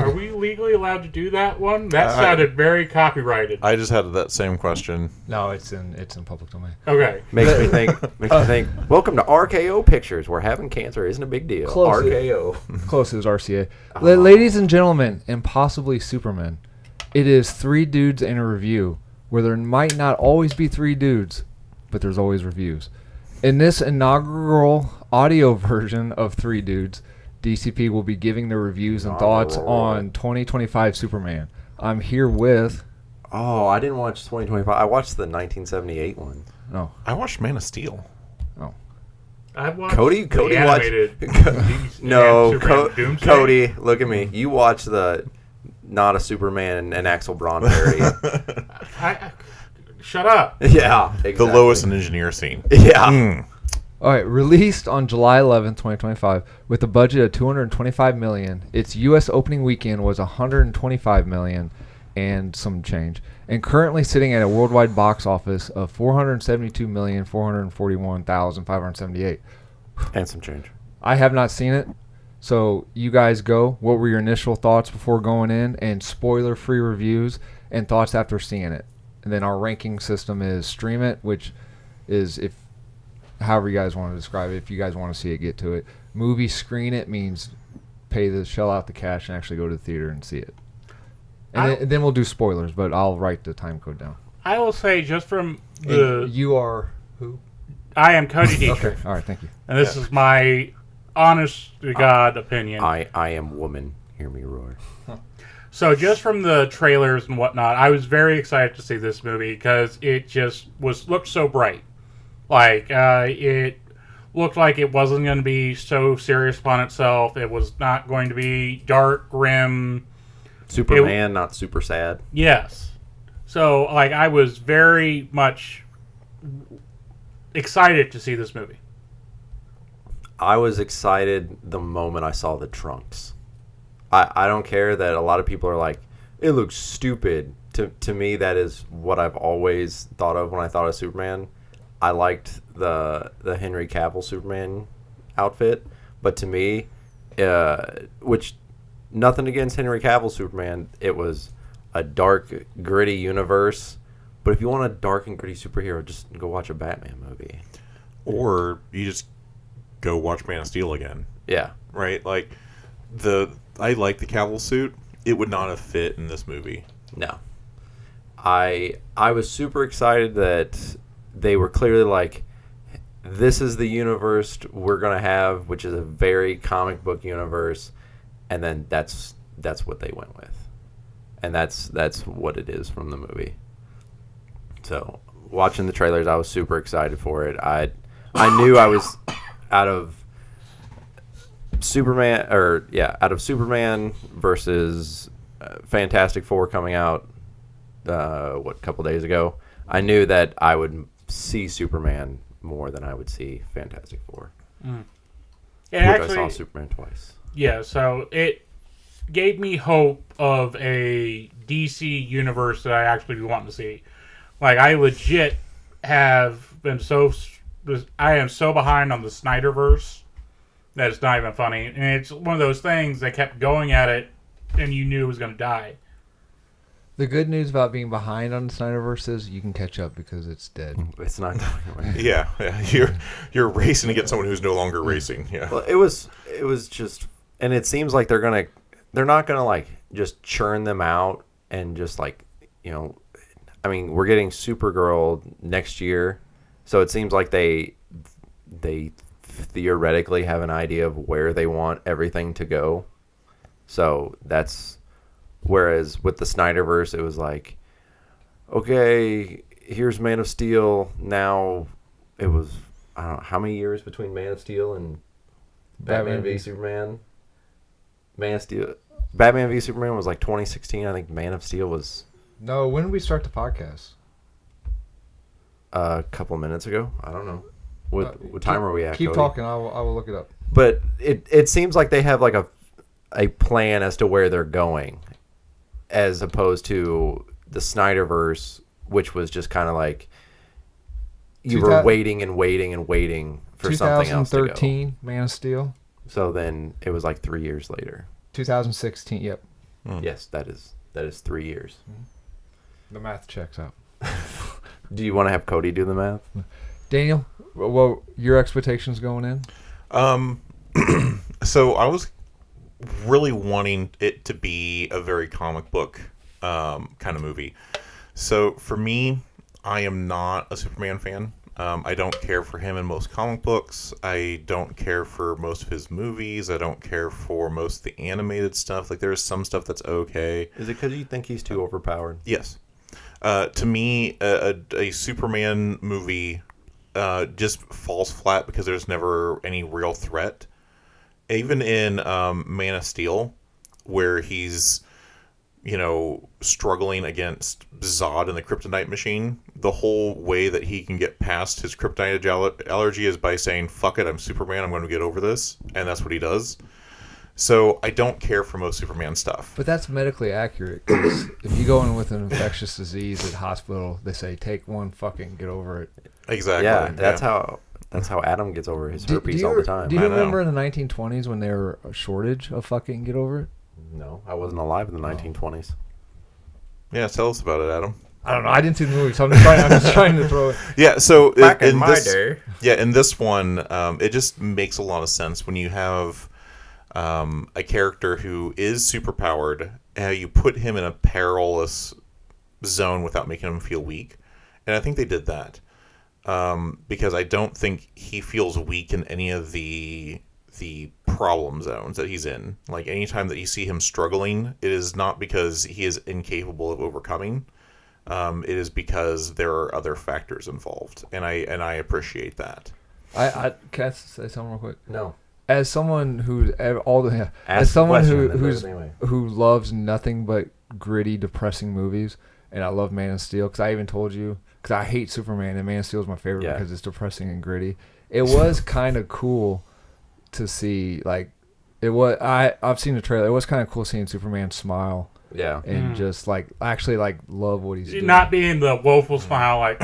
Are we legally allowed to do that one? That sounded very copyrighted. I just had that same question. No, it's in public domain. Okay. Makes me think. Welcome to RKO Pictures, where having cancer isn't a big deal. Close. RKO. Close as RCA. Ladies and gentlemen, and possibly Superman, it is 3 dudes in a review where there might not always be 3 dudes, but there's always reviews. In this inaugural audio version of 3 Dudes, DCP will be giving their reviews and thoughts on 2025 Superman. I'm here with... Oh, I didn't watch 2025. I watched the 1978 one. Oh. I watched Man of Steel. Oh. I've watched Cody the animated No, Doomsday. Cody, look at me. You watched the Not a Superman and Axel Braun parody. Shut up. Yeah, exactly. The Lois and Engineer scene. Yeah. All right, released on July 11th, 2025, with a budget of $225 million. Its U.S. opening weekend was $125 million and some change, and currently sitting at a worldwide box office of $472,441,578. And some change. I have not seen it, so you guys go. What were your initial thoughts before going in, and spoiler-free reviews and thoughts after seeing it? And then our ranking system is stream it, which is if however you guys want to describe it. If you guys want to see it, get to it. Movie screen it means shell out the cash and actually go to the theater and see it. And then we'll do spoilers, but I'll write the time code down. I will say just from the... And you are who? I am Cody Dietrich. Okay, all right, thank you. And this is my honest-to-God opinion. I am woman. Hear me roar. So just from the trailers and whatnot, I was very excited to see this movie because it just looked so bright. Like, it looked like it wasn't going to be so serious upon itself. It was not going to be dark, grim. Superman, not super sad. Yes. So, like, I was very much excited to see this movie. I was excited the moment I saw the trunks. I don't care that a lot of people are like, it looks stupid. To me, that is what I've always thought of when I thought of Superman. I liked the Henry Cavill Superman outfit, but to me, which nothing against Henry Cavill Superman, it was a dark, gritty universe. But if you want a dark and gritty superhero, just go watch a Batman movie. Or you just go watch Man of Steel again. Yeah. Right? Like, I like the Cavill suit. It would not have fit in this movie. No. I was super excited that they were clearly like, this is the universe we're going to have, which is a very comic book universe, and then that's what they went with. And that's what it is from the movie. So, watching the trailers, I was super excited for it. I knew I was out of Superman versus Fantastic Four coming out a couple days ago. I knew that I would see Superman more than I would see Fantastic Four. Mm. I saw Superman twice. Yeah, so it gave me hope of a DC universe that I actually want to see. Like, I legit have been I am so behind on the Snyderverse that it's not even funny. And it's one of those things that kept going at it and you knew it was going to die. The good news about being behind on Snyderverse is you can catch up because it's dead. It's not going away. Yeah. You're racing against someone who's no longer racing. Yeah. Well, it was just, and it seems like they're not gonna like just churn them out and just like, you know, I mean, we're getting Supergirl next year, so it seems like they theoretically have an idea of where they want everything to go. So that's. Whereas with the Snyderverse, it was like, okay, here's Man of Steel. Now it was, I don't know, how many years between Man of Steel and Batman v Superman? Batman v Superman was like 2016. I think Man of Steel was... No, when did we start the podcast? A couple of minutes ago. I don't know. What time are we at, Keep Cody? talking. I will look it up. But it seems like they have like a plan as to where they're going, as opposed to the Snyderverse, which was just kind of like you were waiting and waiting and waiting for something else to go. 2013, Man of Steel. So then it was like 3 years later. 2016, yep. Yes, that is 3 years. The math checks out. Do you want to have Cody do the math? Daniel, well, your expectations going in? So I was really wanting it to be a very comic book kind of movie. So for me, I am not a Superman fan. I don't care for him in most comic books. I don't care for most of his movies. I don't care for most of the animated stuff. Like, there's some stuff that's okay. Is it because you think he's too overpowered? Yes. To me, a Superman movie just falls flat because there's never any real threat. Even in Man of Steel, where he's, struggling against Zod and the kryptonite machine, the whole way that he can get past his kryptonite allergy is by saying, fuck it, I'm Superman, I'm going to get over this. And that's what he does. So I don't care for most Superman stuff. But that's medically accurate, because if you go in with an infectious disease at hospital, they say, take one, fucking get over it. Exactly. Yeah, that's how Adam gets over his herpes all the time. Do you remember in the 1920s when there were a shortage of fucking get over it? No, I wasn't alive in the 1920s. Yeah, tell us about it, Adam. I don't know. I didn't see the movie, so I'm just trying to throw it. Yeah, so Back in my day. Yeah, in this one, it just makes a lot of sense when you have a character who is superpowered, you put him in a perilous zone without making him feel weak. And I think they did that. Because I don't think he feels weak in any of the problem zones that he's in. Like, anytime that you see him struggling, it is not because he is incapable of overcoming. It is because there are other factors involved, and I appreciate that. Can I say something real quick? No. As someone who who loves nothing but gritty, depressing movies, and I love Man of Steel, because I even told you, because I hate Superman, and Man of Steel is my favorite because it's depressing and gritty. It was kind of cool to see, like, I've seen the trailer. It was kind of cool seeing Superman smile. Yeah. And just, like, actually, like, love what he's doing. Not being the woeful smile, like...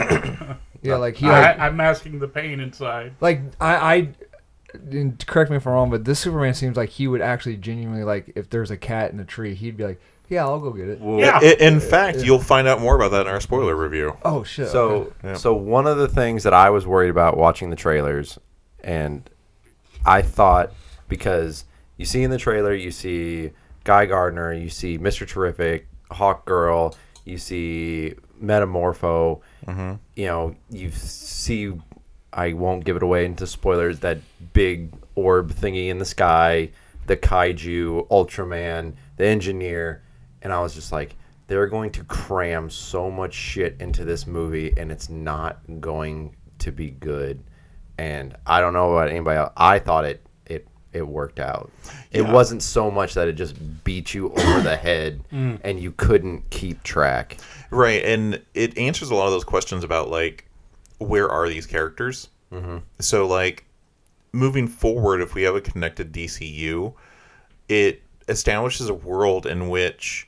Yeah, like, I'm masking the pain inside. Like, and correct me if I'm wrong, but this Superman seems like he would actually genuinely, like, if there's a cat in a tree, he'd be like, yeah, I'll go get it. Well, yeah. In fact, you'll find out more about that in our spoiler review. Oh, shit. So, So one of the things that I was worried about watching the trailers, and I thought, because you see in the trailer, you see Guy Gardner, you see Mr. Terrific, Hawk Girl, you see Metamorpho, you see, I won't give it away into spoilers, that big orb thingy in the sky, the kaiju, Ultraman, the engineer, and I was just like, they're going to cram so much shit into this movie, and it's not going to be good. And I don't know about anybody else. I thought it worked out. It wasn't so much that it just beat you over the head and you couldn't keep track. Right, and it answers a lot of those questions about, like, where are these characters? Mm-hmm. So, like, moving forward, if we have a connected DCU, it establishes a world in which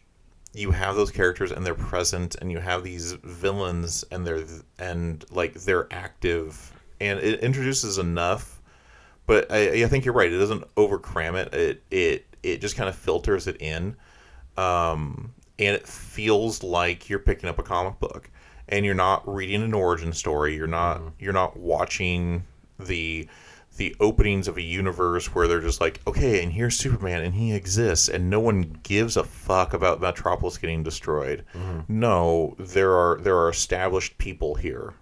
you have those characters and they're present, and you have these villains and they're active, and it introduces enough. But I think you're right. It doesn't overcram it. It just kind of filters it in, and it feels like you're picking up a comic book, and you're not reading an origin story. You're not watching the openings of a universe where they're just like, okay, and here's Superman, and he exists, and no one gives a fuck about Metropolis getting destroyed. Mm-hmm. No, there are established people here.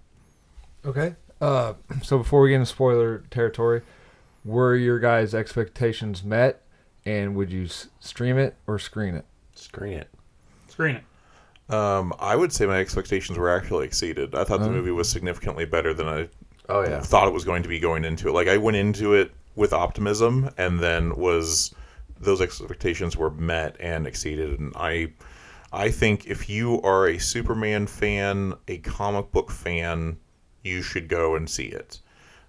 Okay. So before we get into spoiler territory, were your guys' expectations met, and would you stream it or screen it? Screen it. Screen it. I would say my expectations were actually exceeded. I thought the movie was significantly better than I thought it was going to be going into it. Like, I went into it with optimism, and then those expectations were met and exceeded. And I think if you are a Superman fan, a comic book fan, you should go and see it.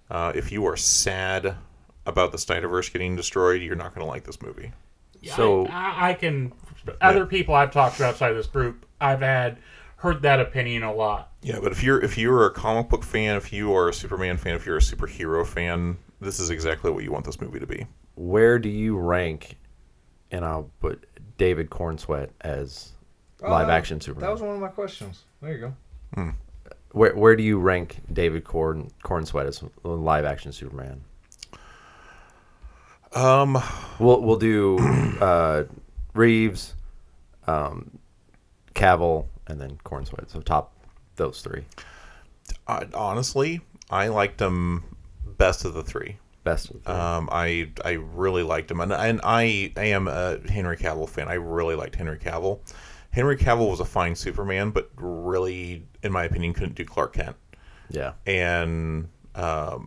If you are sad about the Snyderverse getting destroyed, you're not going to like this movie. Yeah, so I can. Other people I've talked to outside this group, I've heard that opinion a lot. Yeah, but if you're a comic book fan, if you are a Superman fan, if you're a superhero fan, this is exactly what you want this movie to be. Where do you rank and I'll put David Cornsweet as live action Superman. That was one of my questions. There you go. Where do you rank David Cornsweet as live action Superman? We'll do Reeves, Cavill, and then Cornsweet. So top those three. Honestly, I liked him best of the three. Best of the three. I really liked him, and I am a Henry Cavill fan. I really liked Henry Cavill. Henry Cavill was a fine Superman, but really, in my opinion, couldn't do Clark Kent. Yeah. And what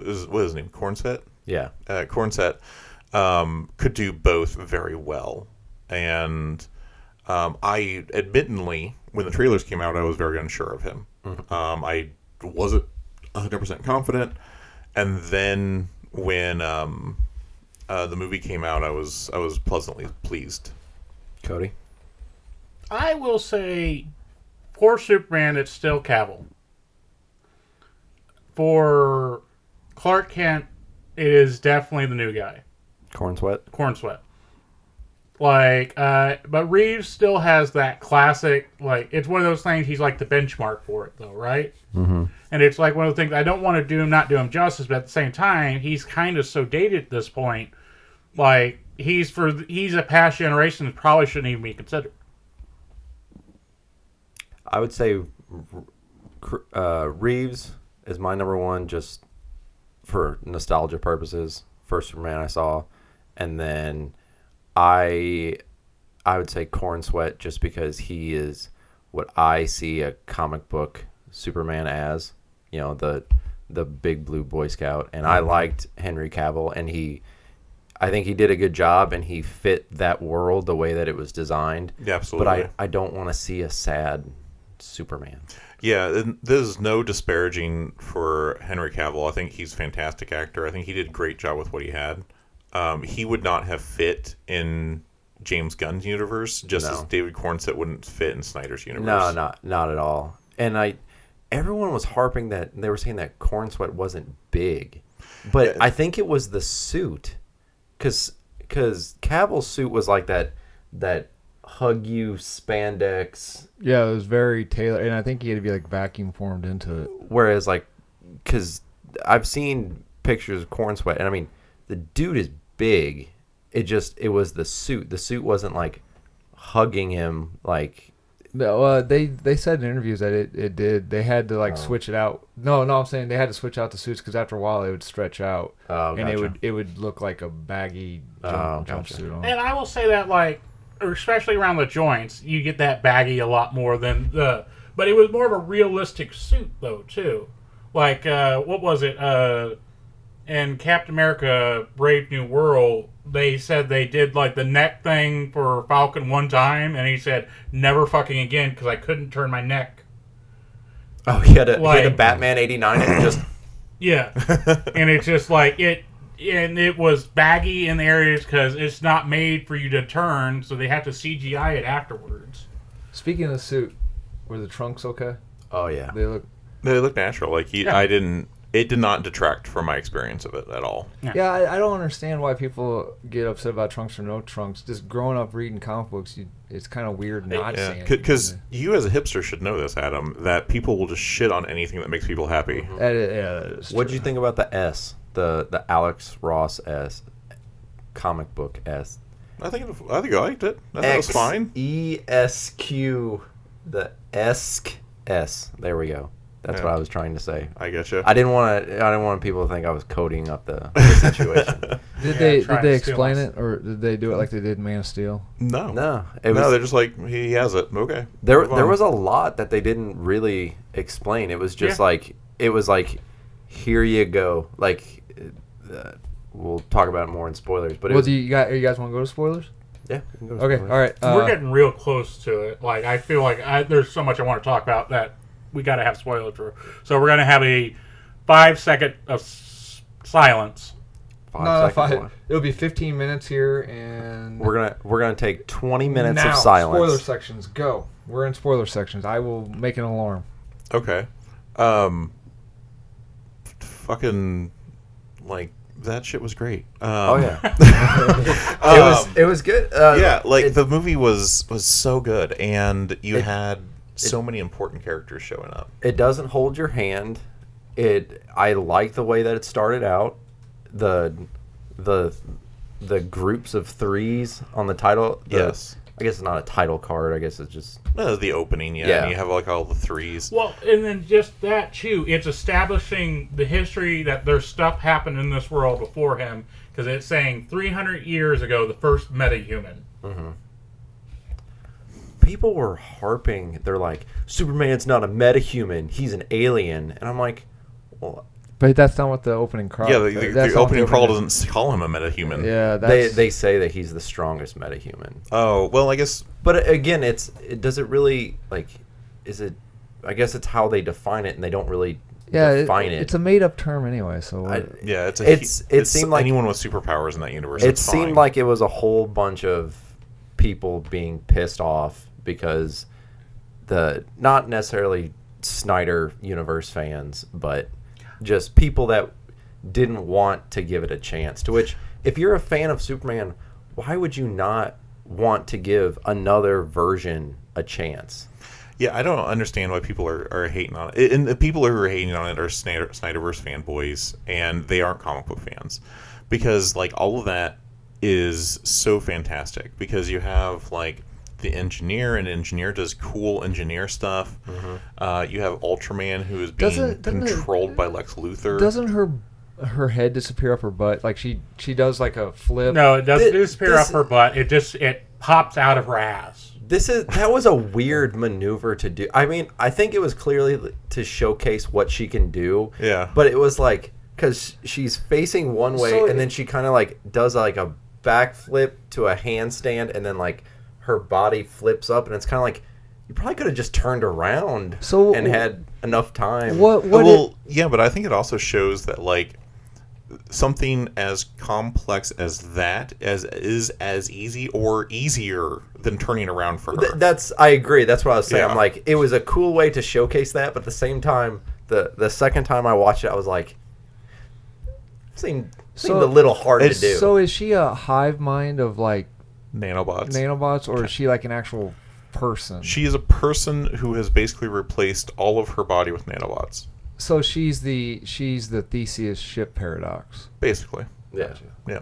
is his name? Cornsweet? Yeah. Cornsweet could do both very well. And I, admittedly, when the trailers came out, I was very unsure of him. I wasn't 100% confident. And then when the movie came out, I was pleasantly pleased. Cody? I will say, for Superman, it's still Cavill. For Clark Kent, it is definitely the new guy, Cornsweet. Like, but Reeves still has that classic, like, it's one of those things, he's like the benchmark for it, though, right? Mm-hmm. And it's like one of the things, I don't want to not do him justice, but at the same time, he's kind of so dated at this point. Like, he's a past generation that probably shouldn't even be considered. I would say Reeves is my number one, just for nostalgia purposes. First Superman I saw, and then I would say Cornsweet just because he is what I see a comic book Superman as, you know, the big blue Boy Scout, and I liked Henry Cavill, and I think he did a good job, and he fit that world the way that it was designed. Yeah, absolutely. But I don't want to see a sad Superman. Yeah, and this is no disparaging for Henry Cavill. I think he's a fantastic actor. I think he did a great job with what he had. He would not have fit in James Gunn's universe, just as David Cornsweet wouldn't fit in Snyder's universe. No, not at all. And everyone was harping that they were saying that Cornsweet wasn't big, but I think it was the suit, because Cavill's suit was like that hug you spandex. Yeah, it was very tailored, and I think he had to be like vacuum formed into it. Whereas, like, because I've seen pictures of Cornsweet, and I mean, the dude is big. It was the suit. The suit wasn't like hugging him like. No, they said in interviews that it did. They had to switch it out. No, I'm saying they had to switch out the suits because after a while it would stretch out, and it would look like a baggy jumpsuit on. And I will say that, like, especially around the joints, you get that baggy a lot more than but it was more of a realistic suit though too. Like what was it? In Captain America: Brave New World, they said they did like the neck thing for Falcon one time, and he said never fucking again because I couldn't turn my neck. Oh, he had a Batman '89 and just yeah, and it's just like it. And it was baggy in the areas because it's not made for you to turn, so they have to CGI it afterwards. Speaking of the suit, were the trunks okay? Oh yeah, they look natural. Like it did not detract from my experience of it at all. Yeah, I don't understand why people get upset about trunks or no trunks. Just growing up reading comic books, it's kind of weird not seeing it. Because you as a hipster should know this, Adam, that people will just shit on anything that makes people happy. Mm-hmm. That is What did you think about the S? The Alex Ross S, comic book S. I think I liked it. I thought it was fine. ESQ, the ESQ S. There we go. That's what I was trying to say. I getcha. I didn't want people to think I was coding up the situation. Did they explain it, or did they do it like they did Man of Steel? No. They're just like, he has it. Okay. There was a lot that they didn't really explain. It was just like here you go. Like we'll talk about it more in spoilers. But do you guys want to go to spoilers? Yeah. We can go to okay. spoilers. All right. We're getting real close to it. Like I feel like there's so much I want to talk about that we got to have spoilers for. So we're gonna have a 5-second of silence. 5. It'll be 15 minutes here, and we're gonna take 20 minutes now, of silence. Spoiler sections, go. We're in spoiler sections. I will make an alarm. Okay. Fucking like That shit was great. Oh yeah, it was good. Yeah, like the movie was so good, and you had so many important characters showing up. It doesn't hold your hand. I like the way that it started out. The groups of threes on the title. Yes. I guess it's not a title card. I guess it's just The opening, yeah. Yeah. And you have like all the threes. Well, and then just that too, it's establishing the history that there's stuff happened in this world before him, because it's saying 300 years ago, the first metahuman. people were harping. They're like, Superman's not a metahuman. He's an alien. And I'm like, well, But that's not what the opening crawl. Yeah, the opening crawl doesn't call him a metahuman. Yeah, that's, they say that he's the strongest metahuman. Oh, well, I guess... But again, does it really, like, is it... I guess it's how they define it, and they don't really define it. It's a made-up term anyway, so... Yeah, it seemed like anyone with superpowers in that universe. It seemed like it was a whole bunch of people being pissed off because not necessarily Snyder Universe fans, but just people that didn't want to give it a chance. To which, if you're a fan of Superman, why would you not want to give another version a chance? Yeah, I don't understand why people are hating on it. And the people who are hating on it are Snyderverse fanboys, and they aren't comic book fans. Because, like, all of that is so fantastic. Because you have, like, the engineer, and the engineer does cool engineer stuff. Mm-hmm. You have Ultraman, who is being controlled by Lex Luthor. Doesn't her head disappear up her butt? Like, she does, like, a flip? No, it doesn't disappear up her butt. It pops out of her ass. That was a weird maneuver to do. I mean, I think it was clearly to showcase what she can do. Yeah. But it was like, because she's facing one way, and then she kind of like does like a backflip to a handstand, and then like her body flips up, and it's kind of like, you probably could have just turned around and had enough time. Yeah, but I think it also shows that, like, something as complex as that is as easy or easier than turning around for her. I agree. That's what I was saying. Yeah. I'm like, it was a cool way to showcase that, but at the same time, the second time I watched it, I was like, it seemed a little hard to do. So is she a hive mind of, like, Nanobots, or is she like an actual person? She is a person who has basically replaced all of her body with nanobots. So she's the Theseus ship paradox. Basically. Yeah. Yeah.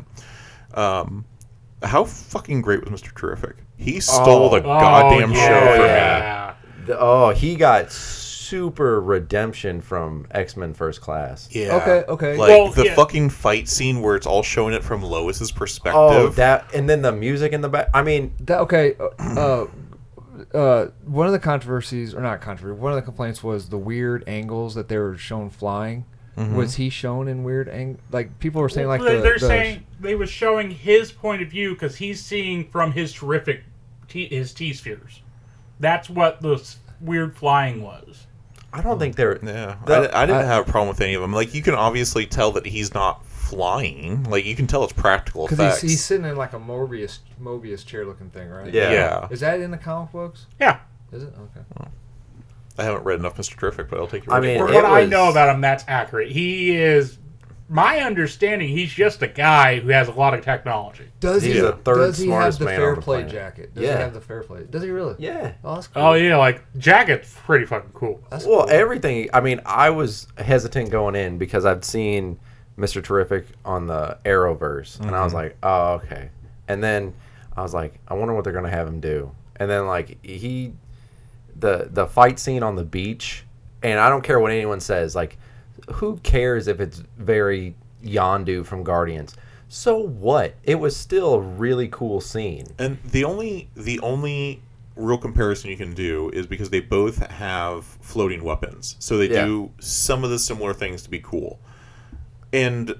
How fucking great was Mr. Terrific? He stole the goddamn show for me. He got super redemption from X-Men First Class. Yeah. Okay. Like, fucking fight scene where it's all showing it from Lois's perspective. And then the music in the back. I mean... one of the controversies, or not controversy, one of the complaints was the weird angles that they were shown flying. Mm-hmm. Was he shown in weird angles? Like, people were saying, they're saying they were showing his point of view because he's seeing from his terrific, his T-spheres. That's what the weird flying was. I don't think they're... Yeah. I didn't have a problem with any of them. Like, you can obviously tell that he's not flying. Like, you can tell it's practical effects. Because he's sitting in like a Mobius chair looking thing, right? Yeah. Is that in the comic books? Yeah. Is it? Okay. Well, I haven't read enough Mr. Terrific, but I'll take your I word mean, for it. What I know about him, that's accurate. He is, my understanding, he's just a guy who has a lot of technology. Does he the third have smartest the man fair on the play planet. jacket? Does he have the fair play? Does he really? Yeah. Oh, that's cool. Oh, yeah, like, jacket's pretty fucking cool. Well, everything... I mean, I was hesitant going in because I'd seen Mr. Terrific on the Arrowverse, and I was like, oh, okay. And then I was like, I wonder what they're going to have him do. And then, like, the fight scene on the beach, and I don't care what anyone says, like, who cares if it's very Yondu from Guardians? So what? It was still a really cool scene. And the only real comparison you can do is because they both have floating weapons. So they do some of the similar things to be cool. And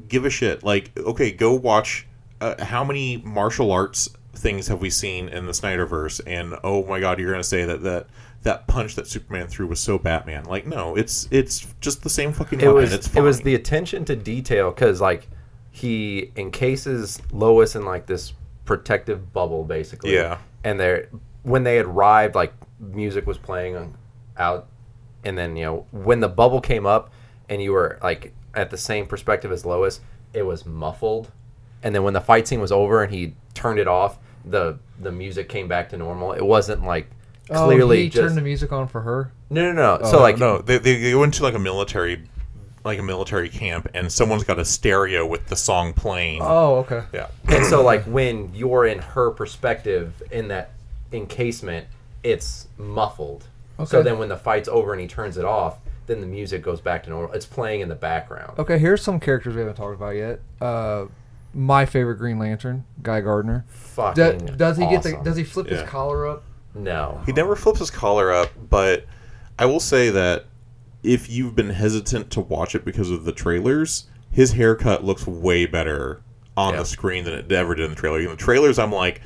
give a shit. Like, okay, go watch how many martial arts things have we seen in the Snyderverse, and oh my god, you're going to say that punch that Superman threw was so Batman. Like, no, it's just the same fucking weapon. It was the attention to detail, because, like, he encases Lois in, like, this protective bubble, basically. Yeah. And when they had arrived, like, music was playing out, and then, you know, when the bubble came up and you were, like, at the same perspective as Lois, it was muffled, and then when the fight scene was over and he turned it off, the music came back to normal. It wasn't like clearly he turned the music on for her. No. Oh, So like No, they go into like a military camp, and someone's got a stereo with the song playing. Oh, okay. Yeah. and so like when you're in her perspective in that encasement, it's muffled. So Okay. then when the fight's over and he turns it off, then the music goes back to normal. It's playing in the background. Okay, here's some characters we haven't talked about yet. My favorite Green Lantern, Guy Gardner. Fucking Does he awesome. does he flip his Yeah. collar up? No. He never flips his collar up, but I will say that if you've been hesitant to watch it because of the trailers, his haircut looks way better on the screen than it ever did in the trailer. In the trailers, I'm like,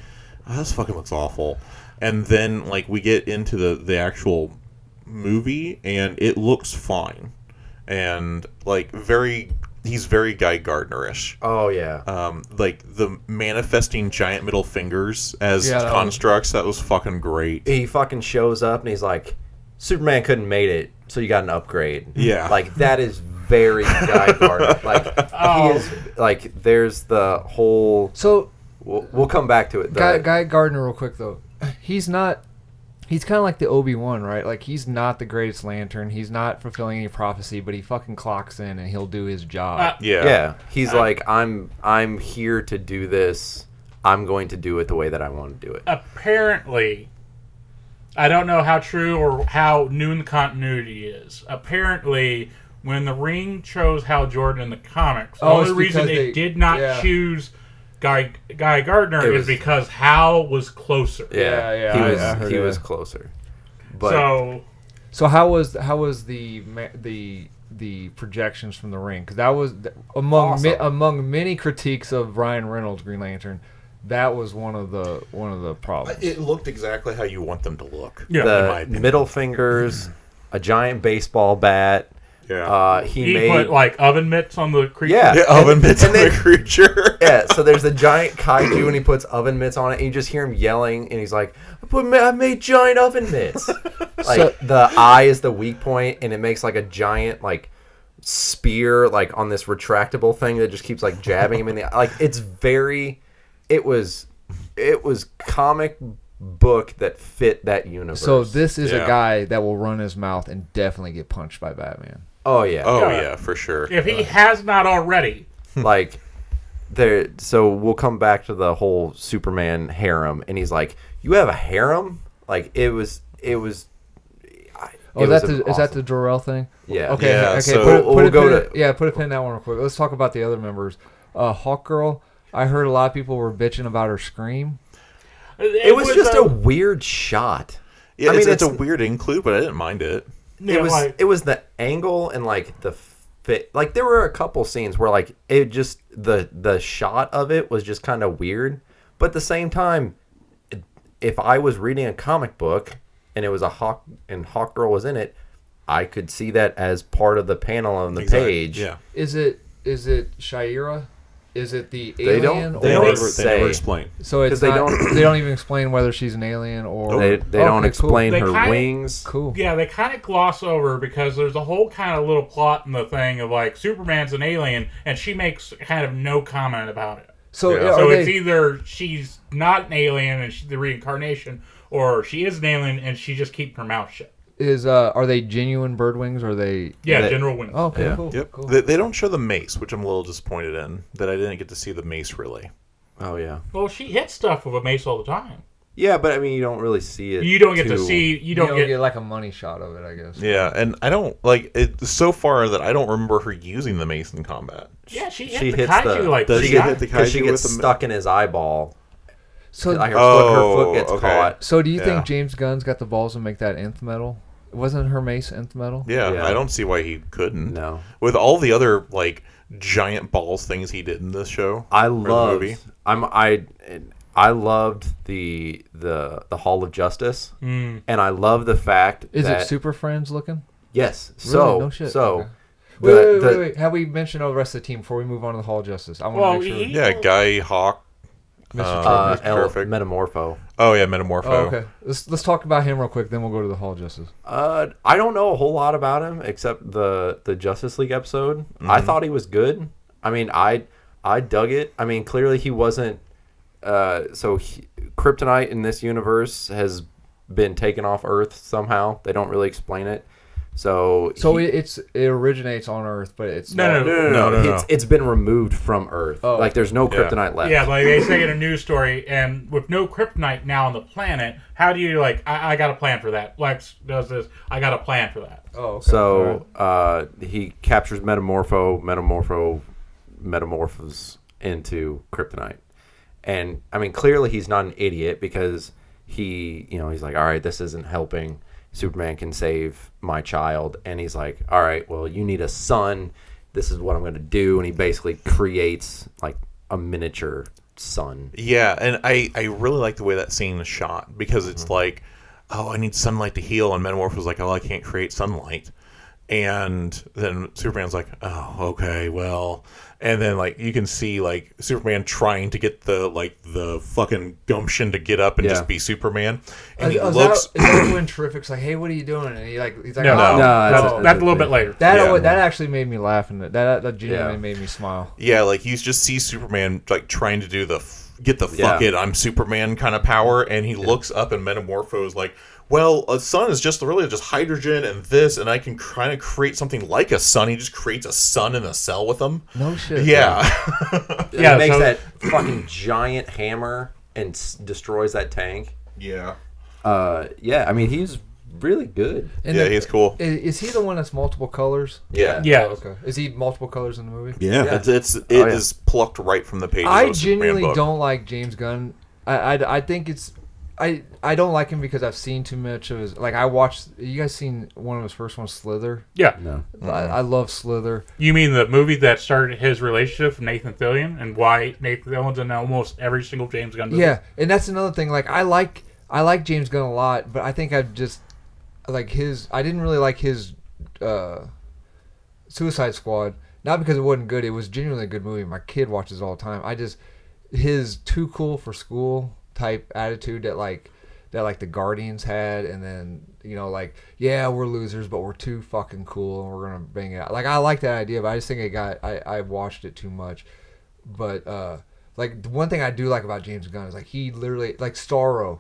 oh, this fucking looks awful. And then like we get into the actual movie, and it looks fine. And like he's very Guy Gardner-ish. Oh yeah. Like the manifesting giant middle fingers as Yeah, that constructs, that was fucking great. He fucking shows up and he's like, Superman couldn't made it, so you got an upgrade. Yeah. Like that is very Guy Gardner. Like he is like there's the whole. So We'll come back to it. Guy Gardner, real quick though, he's not. He's kind of like the Obi-Wan, right? Like he's not the greatest Lantern. He's not fulfilling any prophecy, but he fucking clocks in and he'll do his job. Yeah. He's like, I'm here to do this. I'm going to do it the way that I want to do it. Apparently, I don't know how true or how new in the continuity is. Apparently, when the Ring chose Hal Jordan in the comics, the only it's reason because they did not choose Guy Gardner is because Hal was closer. Yeah, He was closer. But So how was the projections from the Ring? Because that was among many critiques of Ryan Reynolds' Green Lantern. That was one of the problems. It looked exactly how you want them to look. Yeah. in my the opinion. middle fingers, a giant baseball bat. Yeah. He made put like oven mitts on the creature. Yeah. Oven mitts on the creature. Yeah, so there's a giant kaiju and he puts oven mitts on it, and you just hear him yelling, and he's like, I made giant oven mitts. Like the eye is the weak point, and it makes like a giant like spear like on this retractable thing that just keeps like jabbing him in the eye. Like it was comic book that fit that universe. So this is a Yeah. guy that will run his mouth and definitely get punched by Batman. Oh yeah. Oh yeah, for sure. If he has not already. Like so we'll come back to the whole Superman harem, and he's like, you have a harem? Like it was Is that the Jor-El thing? Yeah. Okay. Yeah, Okay. so put we'll a go pin to- put a pin in that one real quick. Let's talk about the other members. Hawkgirl. I heard a lot of people were bitching about her scream. It was just a weird shot. Yeah, I mean, it's a weird include, but I didn't mind it. It was the angle and like the fit. Like there were a couple scenes where like it just the shot of it was just kind of weird. But at the same time, if I was reading a comic book and it was a Hawk and Hawkgirl was in it, I could see that as part of the panel on the page. Yeah. Is it Shira? Is it the They alien? don't- They don't never say. explain. So it's 'Cause they not, don't- they don't even explain whether she's an alien or They don't Okay, explain They her kinda- wings. Cool. Yeah, they kind of gloss over because there's a whole kind of little plot in the thing of like Superman's an alien and she makes kind of no comment about it. So Yeah. So are it's they, either she's not an alien and she's the reincarnation, or she is an alien and she just keeps her mouth shut. are they genuine bird wings? Or are they? Yeah, They- General Wings. Oh, okay, Yeah. cool. Yep. Cool. They don't show the mace, which I'm a little disappointed in. That I didn't get to see the mace really. Oh yeah. Well, she hits stuff with a mace all the time. Yeah, but I mean, you don't really see it. You don't get to too- see. You You don't don't get. get like a money shot of it, I guess. Yeah, and I don't like it so far that I don't remember her using the mace in combat. Yeah, she She hit the hits kaiju the- like Does three she hit times. the Because she kaiju gets with the stuck in his eyeball. So, Like her Oh, foot gets okay. caught. so do you Yeah. think James Gunn's got the balls to make that nth metal? Wasn't her mace nth metal? Yeah, Yeah. I don't see why he couldn't. No. With all the other like giant balls things he did in this show. I or the loved. movie. I loved the Hall of Justice, and I love the fact Is that it Super Friends looking? yes. Really? So No shit. so. Okay. the- Wait. Have we mentioned all the rest of the team before we move on to the Hall of Justice? I want Well, to make sure. Yeah, Guy Hawk. Mr. Mr. El Perfect. Metamorpho. Oh yeah, Metamorpho. Oh, okay. Let's talk about him real quick, then we'll go to the Hall of Justice. I don't know a whole lot about him except the Justice League episode. I thought he was good. I mean, I dug it. I mean, clearly he wasn't. Kryptonite in this universe has been taken off Earth somehow. They don't really explain it. So it originates on Earth, but it's No. It's been removed from Earth. Oh. Like there's no kryptonite left. Yeah, like they say in a news story, and with no kryptonite now on the planet, how do you I got a plan for that. Lex does this. I got a plan for that. Oh, okay. So he captures metamorphos into kryptonite, and I mean clearly he's not an idiot because he's like, all right, this isn't helping. Superman can save my child, and he's like, all right, well, you need a son. This is what I'm going to do, and he basically creates like a miniature sun. Yeah, and I really like the way that scene is shot because it's like, oh, I need sunlight to heal, and Metamorph was like, oh, I can't create sunlight. And then Superman's like, oh, okay, well, and then like you can see like Superman trying to get the fucking gumption to get up and just be Superman, and he looks. Is that when Terrific's like, "Hey, what are you doing?" And he's like, No, "Oh, that's a little bit later. That actually made me laugh, and that genuinely made me smile." Yeah, like you just see Superman like trying to do get the fuck it, I'm Superman kind of power, and he looks up and Metamorphos like, well, a sun is just really just hydrogen and this, and I can kind of create something like a sun. He just creates a sun in a cell with him. No shit. Yeah. He makes that fucking giant hammer and destroys that tank. Yeah. I mean, he's really good. And he's cool. Is he the one that's multiple colors? Yeah. Yeah. Oh, okay. Is he multiple colors in the movie? Yeah. It is plucked right from the pages I of a Superman genuinely book. don't like James Gunn. I think it's. I don't like him because I've seen too much of his. Like I watched. You guys seen one of his first ones, Slither? Yeah. No. I love Slither. You mean the movie that started his relationship with Nathan Fillion and why Nathan Fillion's in almost every single James Gunn movie? Yeah, and that's another thing. Like I like James Gunn a lot, but I think I've just like his. I didn't really like his Suicide Squad. Not because it wasn't good. It was genuinely a good movie. My kid watches it all the time. His too cool for school type attitude that the Guardians had, and then we're losers but we're too fucking cool and we're gonna bang it out. Like I like that idea, but I just think I watched it too much. But like the one thing I do like about James Gunn is like he literally like Starro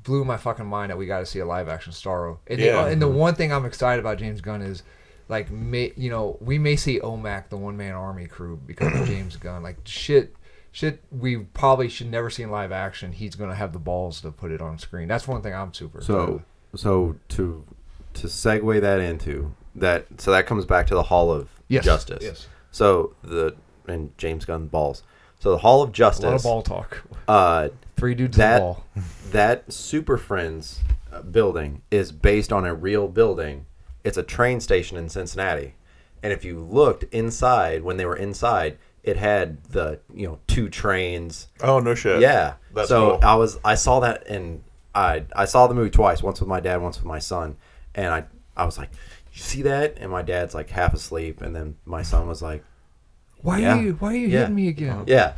blew my fucking mind that we got to see a live action Starro. And the one thing I'm excited about James Gunn is like we may see OMAC, the one man army crew, because of James Gunn. Like shit we probably should never see in live action. He's going to have the balls to put it on screen. That's one thing I'm super excited. So to segue that into that, so that comes back to the Hall of Justice. Yes. So and James Gunn balls. So the Hall of Justice. A lot of ball talk. 3 dudes in the ball. That Super Friends building is based on a real building. It's a train station in Cincinnati. And if you looked inside, when they were inside, it had the 2 trains. Oh, no shit. Yeah. That's so cool. I saw that, and I saw the movie twice. Once with my dad, once with my son. And I was like, "You see that?" And my dad's like half asleep, and then my son was like, Why are you hitting me again? Yeah.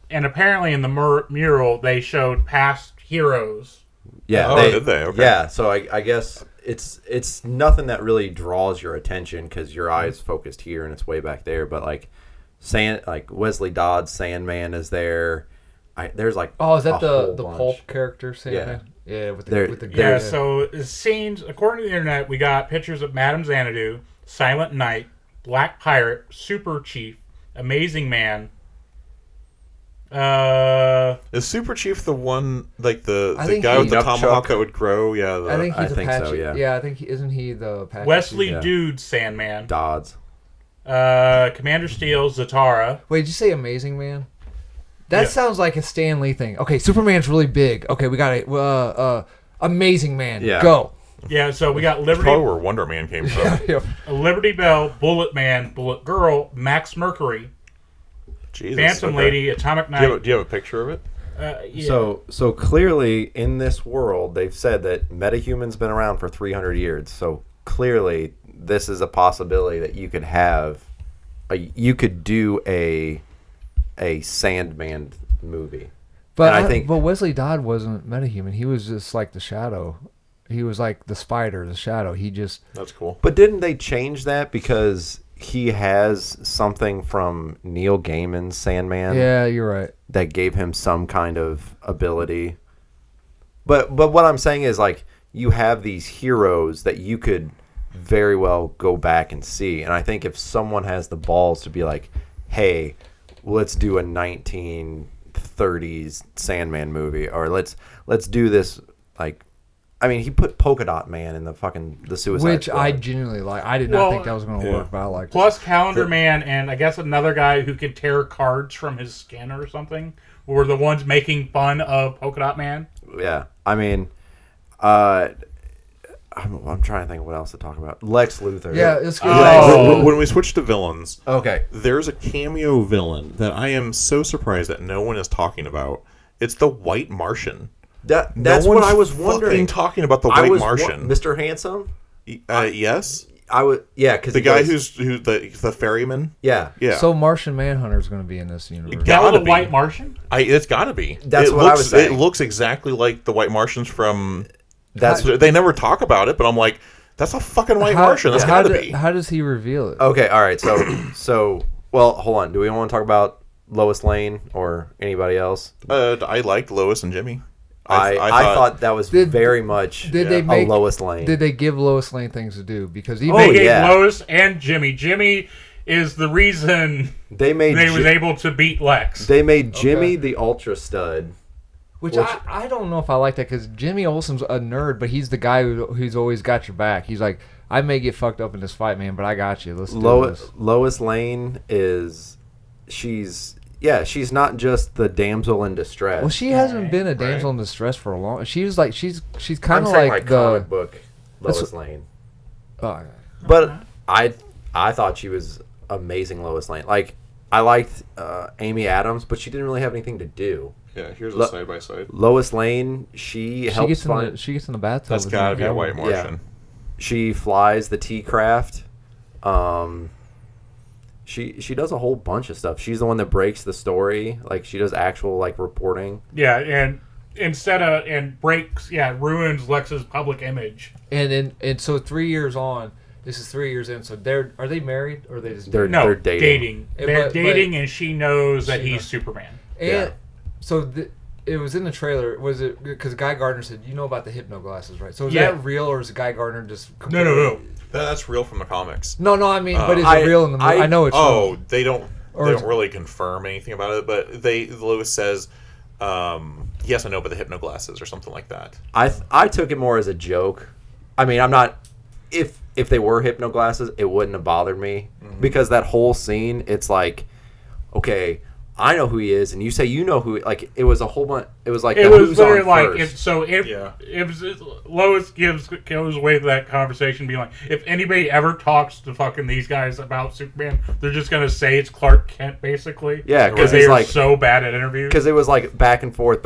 And apparently in the mural they showed past heroes. Yeah. Oh, did they? Okay. Yeah. So I guess it's nothing that really draws your attention because your eye's focused here and it's way back there. But like Wesley Dodds Sandman is there. There's like is that the bunch. pulp character Sandman? Yeah, with the Yeah, so the scenes, according to the internet, we got pictures of Madame Xanadu, Silent Knight, Black Pirate, Super Chief, Amazing Man. Is Super Chief the one like the I think guy with the Nunchuck. tomahawk that would grow? Yeah, I think he's I think Apache. so, yeah. Yeah, I think isn't he the Apache? Wesley Yeah. Dude Sandman. Dodds. Commander Steel, Zatara. Wait, did you say Amazing Man? That Yeah. sounds like a Stan Lee thing. Okay, Superman's really big. Okay, we got a Amazing Man. Yeah. Go. Yeah, so we got That's probably where Wonder Man came from. Liberty Bell, Bullet Man, Bullet Girl, Max Mercury, Jesus, Phantom okay. Lady, Atomic Knight. Do you have a picture of it? Yeah. So clearly in this world they've said that metahuman's been around for 300 years. So clearly this is a possibility that you could have you could do a Sandman movie. But And I think but Wesley Dodd wasn't metahuman. He was just like the Shadow. He was like the Spider, the Shadow. He just That's cool. But didn't they change that because he has something from Neil Gaiman's Sandman. Yeah, you're right. That gave him some kind of ability. But what I'm saying is, like, you have these heroes that you could very well go back and see. And I think if someone has the balls to be like, hey, let's do a 1930s Sandman movie, or let's do this, like, I mean, he put Polka Dot Man in the Suicide Which Squad. I genuinely like. I did not think that was going to work, but I liked it. Plus Calendar Man and I guess another guy who could tear cards from his skin or something were the ones making fun of Polka Dot Man. Yeah. I mean, I'm trying to think of what else to talk about. Lex Luthor. Yeah, it's good. When we switch to villains, Okay. there's a cameo villain that I am so surprised that no one is talking about. It's the White Martian. That's No what one's I was fucking wondering. talking about the White Martian. Mr. Handsome? Yes. Because The guy who's the ferryman. Yeah. Yeah. So Martian Manhunter is going to be in this universe. That was Gotta a be. White Martian? It's got to be. That's what I was saying. It looks exactly like the White Martians from. That's They never talk about it, but I'm like, that's a fucking White Martian. That's got to be. How does he reveal it? okay. All right. So well, hold on. Do we want to talk about Lois Lane or anybody else? I liked Lois and Jimmy. I thought that was very much they a make Lois Lane. Did they give Lois Lane things to do? Because They even gave yeah. Lois and Jimmy. Jimmy is the reason they was able to beat Lex. They made Jimmy the Ultra Stud. Which I don't know if I like that, because Jimmy Olsen's a nerd, but he's the guy who's always got your back. He's like, I may get fucked up in this fight, man, but I got you. Let's do this. Lois Lane she's not just the damsel in distress. Well, she hasn't been a damsel in distress for a long. She was like she's kind of I'm saying, like comic the. book Lois Lane. Oh, But I thought she was amazing Lois Lane. Like, I liked Amy Adams, but she didn't really have anything to do. Yeah, here's a side by side. Lois Lane, she helps find. She gets in the bathtub. That's with got to Henry be a Cavill. White Martian. She flies the T-craft. She does a whole bunch of stuff. She's the one that breaks the story. Like, she does actual, like, reporting. Yeah, and ruins Lex's public image. And so 3 years on, this is 3 years in. So are they married or are they just They're dating. They're But- dating, and she knows that She he's knows. Superman. And Yeah. so it was in the trailer. Was it because Guy Gardner said, you know about the hypno glasses, right? So is Yeah. that real, or is Guy Gardner just No. That's real from the comics. No, I mean, but is I- it real in the movie? I know it's real. They don't. Or They is- don't really confirm anything about it, but Lewis says, "Yes, I know about the hypno glasses" or something like that. I took it more as a joke. I mean, I'm not. If they were hypno glasses, it wouldn't have bothered me because that whole scene, it's like, okay, I know who he is, and you say you know who. Like, it was a whole bunch. It was like It the was who's on literally like first. if Lois goes away to that conversation, being like, if anybody ever talks to fucking these guys about Superman, they're just gonna say it's Clark Kent, basically. Yeah, 'cause because they he's are like- so bad at interviews. Because it was like back and forth,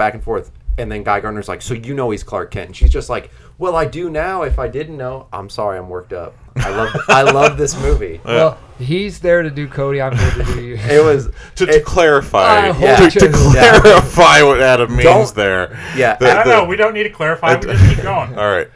and then Guy Gardner's like, so you know he's Clark Kent, and she's just like, well, I do now. If I didn't know, I'm sorry, I'm worked up. I love this movie. Well, he's there to do Cody. I'm here to do you. It was To clarify, I hope to you- clarify what Adam means Don't- there. yeah. I don't know. We don't need to clarify. We just keep going. All right.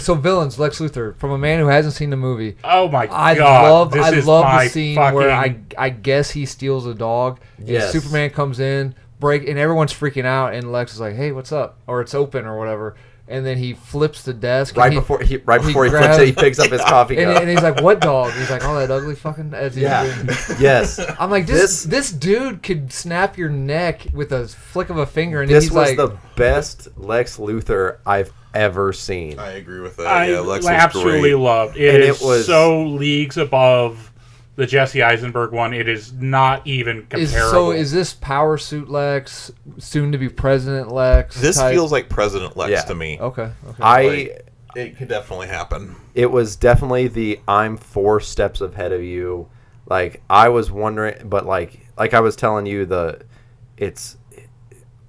So villains, Lex Luthor, from a man who hasn't seen the movie. Oh my I god! love my the scene fucking, where I guess he steals a dog. And Yes. Superman comes in, and everyone's freaking out, and Lex is like, "Hey, what's up?" Or it's open or whatever. And then he flips the desk. right and before he flips grabs- it, he picks up his coffee cup. and he's like, "What dog?" He's like, "Oh, that ugly fucking." As he's Yeah. doing- Yes. I'm like, this dude could snap your neck with a flick of a finger, and This he's was like, the best Lex Luthor I've ever seen. I agree with that. I Yeah, Lex was absolutely great. loved. It And is it was- so leagues above the Jesse Eisenberg one. It is not even comparable. is this Power Suit Lex, soon to be President Lex? This type? feels like President Lex Yeah. to me. Okay. It could definitely happen. It was definitely the I'm 4 steps ahead of you. Like, I was wondering, but like I was telling you,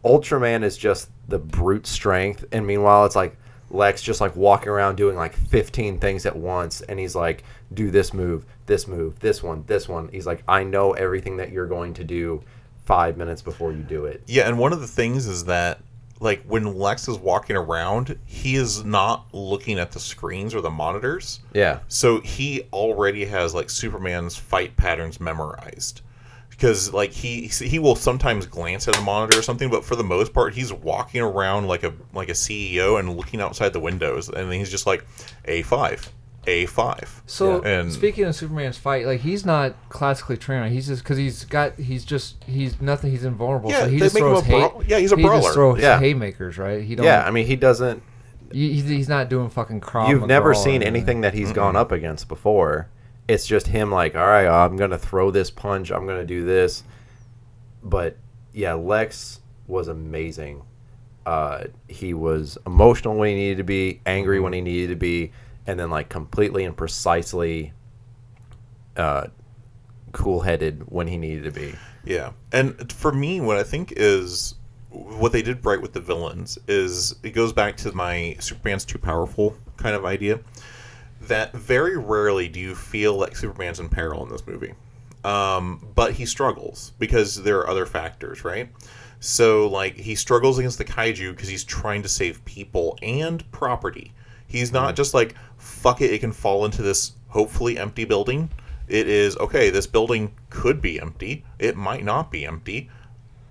Ultraman is just the brute strength, and meanwhile it's like Lex just like walking around doing like 15 things at once, and he's like, do this move, this one. He's like, I know everything that you're going to do 5 minutes before you do it. Yeah, and one of the things is that like when Lex is walking around, he is not looking at the screens or the monitors. Yeah. So he already has like Superman's fight patterns memorized. Because like he will sometimes glance at a monitor or something, but for the most part he's walking around like a CEO and looking outside the windows, and he's just like A5. So And speaking of Superman's fight, like he's not classically trained. He's just because he's nothing. He's invulnerable. yeah, So he they just make him throws a brawler. Yeah, he's a he brawler. just throws Yeah. haymakers, right? He don't. Yeah, I mean, he doesn't. He's not doing fucking Krav You've never Maga or seen anything that he's gone up against before. It's just him like, all right, I'm going to throw this punch. I'm going to do this. But, yeah, Lex was amazing. He was emotional when he needed to be, angry when he needed to be, and then, like, completely and precisely cool-headed when he needed to be. Yeah. And for me, what I think is what they did right with the villains is it goes back to my Superman's too powerful kind of idea. That very rarely do you feel like Superman's in peril in this movie. But he struggles because there are other factors, right? So, like, he struggles against the kaiju because he's trying to save people and property. He's not just like, fuck it can fall into this hopefully empty building. It is, okay, this building could be empty. It might not be empty.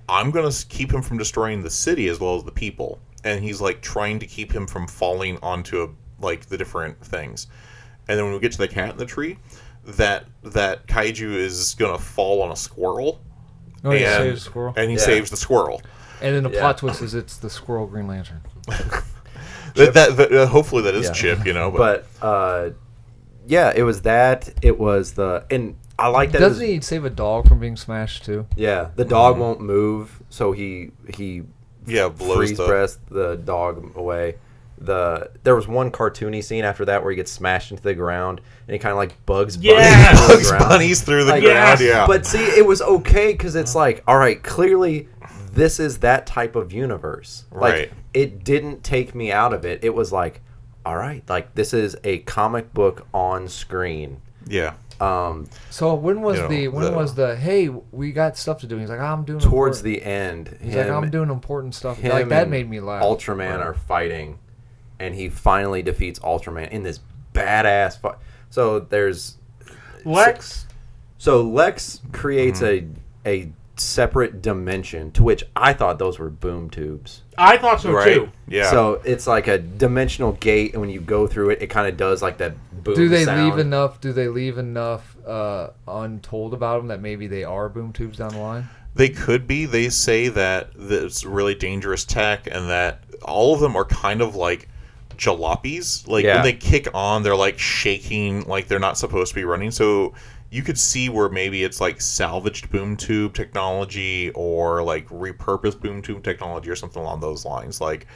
I'm going to keep him from destroying the city as well as the people. And he's, like, trying to keep him from falling onto, the different things. And then when we get to the cat in the tree, that kaiju is going to fall on a squirrel. Oh, he saves the squirrel. And he saves the squirrel. And then the plot twist is it's the squirrel Green Lantern. Hopefully that is Chip, But yeah, it was that. It was the... And I like that. Doesn't he save a dog from being smashed, too? Yeah, the dog won't move, so he blows freeze breath the dog away. There was one cartoony scene after that where he gets smashed into the ground and he kind of like Bugs Bunny Bugs Bunny's through the ground. Yeah, but see, it was okay because it's like, all right, clearly this is that type of universe. Like, right. It didn't take me out of it. It was like, all right, like this is a comic book on screen. Yeah. So when was the hey, we got stuff to do? He's like, I'm doing towards the end. He's like, I'm doing important stuff. Like that made me laugh. Ultraman are fighting, and he finally defeats Ultraman in this badass fight. So there's Lex. So Lex creates a separate dimension to which I thought those were boom tubes. I thought so too. Yeah. So it's like a dimensional gate, and when you go through it, it kind of does like that boom. Do they sound. leave enough untold about them that maybe they are boom tubes down the line? They could be. They say that it's really dangerous tech, and that all of them are kind of like jalopies. Like when they kick on, they're like shaking, like they're not supposed to be running. So you could see where maybe it's like salvaged boom tube technology or like repurposed boom tube technology or something along those lines. Like,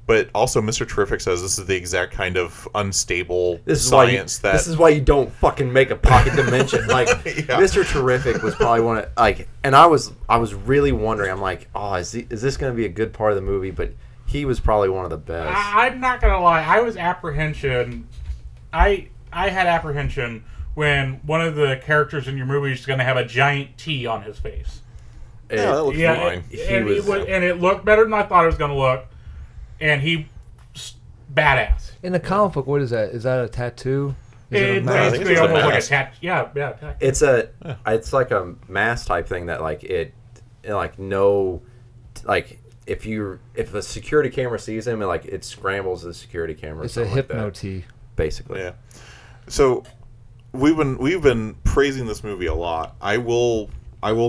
but also Mr. Terrific says this is the exact kind of unstable science that... This is why you don't fucking make a pocket dimension. Like, Mr. Terrific was probably one of... Like, and I was really wondering, I'm like, oh, is this going to be a good part of the movie? But he was probably one of the best. I'm not going to lie. I was apprehension. I had apprehension when one of the characters in your movie is going to have a giant T on his face. Yeah, that looked fine. And it looked better than I thought it was going to look. And he badass. In the comic book, what is that? Is that a tattoo? It's basically almost like a tattoo. Yeah. It's like a mask type thing that like if a security camera sees him, and like it scrambles the security camera. It's a hypno T, basically. Yeah. So we've been praising this movie a lot. I will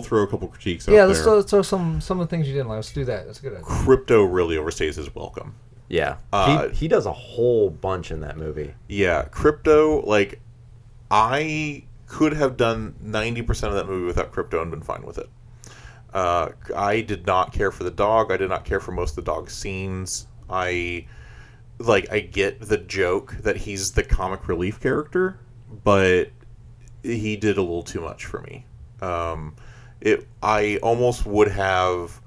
throw a couple critiques out there. Yeah, let's throw some of the things you didn't like. Let's do that. That's a good idea. Crypto really overstays his welcome. Yeah. He does a whole bunch in that movie. Yeah. Crypto, like, I could have done 90% of that movie without Crypto and been fine with it. I did not care for the dog. I did not care for most of the dog scenes. I get the joke that he's the comic relief character, but he did a little too much for me. I almost would have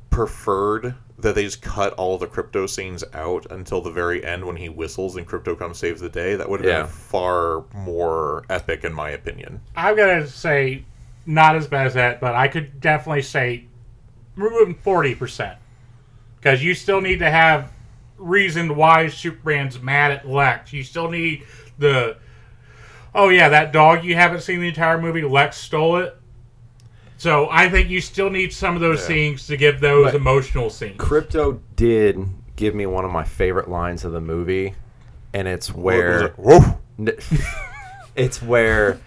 preferred that they just cut all of the Crypto scenes out until the very end when he whistles and Crypto comes saves the day. That would have been far more epic, in my opinion. I've got to say, not as bad as that, but I could definitely say removing 40%. Because you still need to have reason why Superman's mad at Lex. You still need the, oh yeah, that dog you haven't seen the entire movie, Lex stole it. So I think you still need some of those scenes to give those But emotional scenes. Krypto did give me one of my favorite lines of the movie, and it's where Whoa. it's where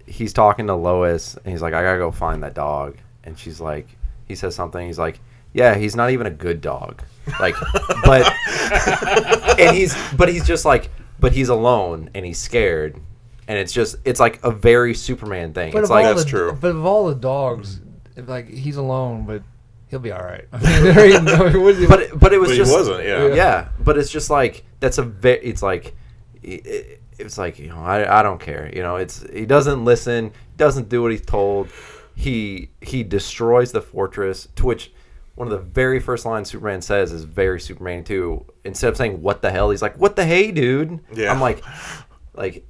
he's talking to Lois, and he's like, "I gotta go find that dog," and she's like, he says something, he's like, "Yeah, he's not even a good dog," like, but he's just like, but he's alone and he's scared. And it's like a very Superman thing. But it's of like all that's true. But of all the dogs, like he's alone, but he'll be all right. I mean, there ain't no- but it was But just he wasn't, yeah. yeah. But it's just like that's a it's like you know, I don't care. You know, he doesn't listen, doesn't do what he's told. He destroys the fortress. To which one of the very first lines Superman says is very Superman 2. Instead of saying "what the hell," he's like, "What the hey, dude?" Yeah. I'm like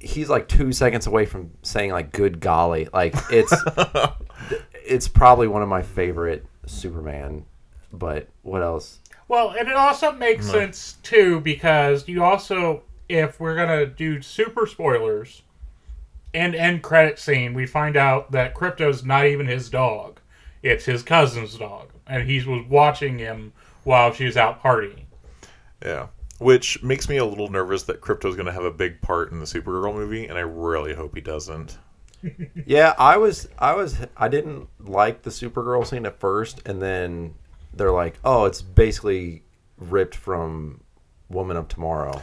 he's like 2 seconds away from saying like "good golly." Like it's probably one of my favorite Superman. But what else? Well, and it also makes sense, too, because you also, if we're going to do super spoilers, and end credit scene, we find out that Krypto's not even his dog. It's his cousin's dog. And he was watching him while she was out partying. Yeah. Which makes me a little nervous that Krypto's going to have a big part in the Supergirl movie, and I really hope he doesn't. Yeah, I didn't like the Supergirl scene at first, and then they're like, "Oh, it's basically ripped from Woman of Tomorrow."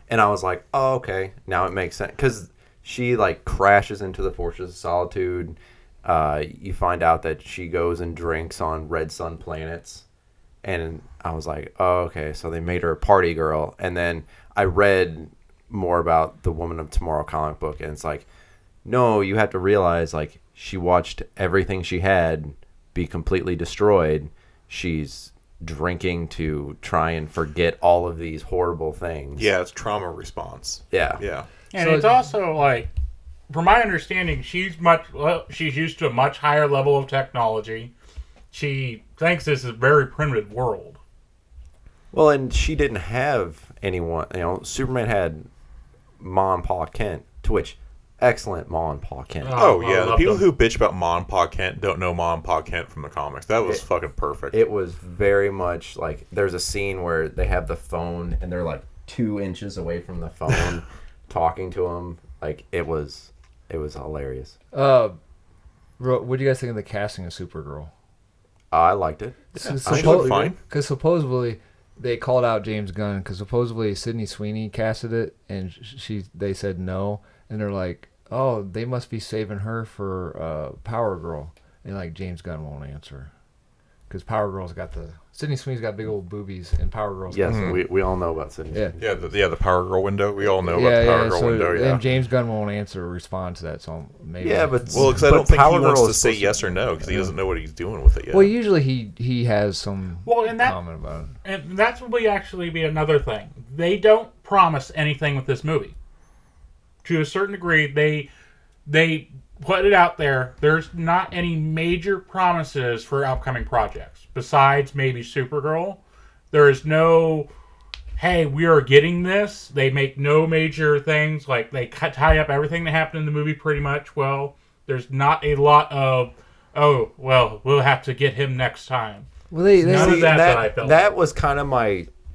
And I was like, "Oh, okay, now it makes sense." Because she like crashes into the Fortress of Solitude. You find out that she goes and drinks on red sun planets. And I was like, oh, okay, so they made her a party girl. And then I read more about the Woman of Tomorrow comic book, and it's like, no, you have to realize, like, she watched everything she had be completely destroyed. She's drinking to try and forget all of these horrible things. Yeah, it's trauma response. Yeah. Yeah. And So- it's also like, from my understanding, she's used to a much higher level of technology. She thinks this is a very primitive world. Well, and she didn't have anyone. You know, Superman had Ma and Pa Kent, to which, excellent Ma and Pa Kent. Oh, I yeah. The love people them. who bitch about Ma and Pa Kent don't know Ma and Pa Kent from the comics. That was fucking perfect. It was very much like there's a scene where they have the phone and they're like 2 inches away from the phone talking to him. Like it was hilarious. what do you guys think of the casting of Supergirl? I liked it. I think it looked fine. Because supposedly they called out James Gunn because supposedly Sydney Sweeney casted it and they said no, and they're like, oh, they must be saving her for Power Girl, and like James Gunn won't answer because Power Girl's got Sydney Sweeney's got big old boobies and Power Girl's Yes, got we all know about Sydney. yeah. The Power Girl window. We all know about the Power Girl so, window, yeah. And James Gunn won't answer or respond to that, so maybe. Yeah, but Well, because I but don't think Power he wants Girl to is say supposed yes or no because he doesn't know what he's doing with it yet. Well, usually he has some And comment about it. And that's will actually be another thing. They don't promise anything with this movie. To a certain degree, they put it out there. There's not any major promises for upcoming projects besides maybe Supergirl. There is no, hey, we are getting this. They make no major things. Like, they tie up everything that happened in the movie pretty much. Well, there's not a lot of, oh, well, we'll have to get him next time. Well, they None of that I felt. That was kind of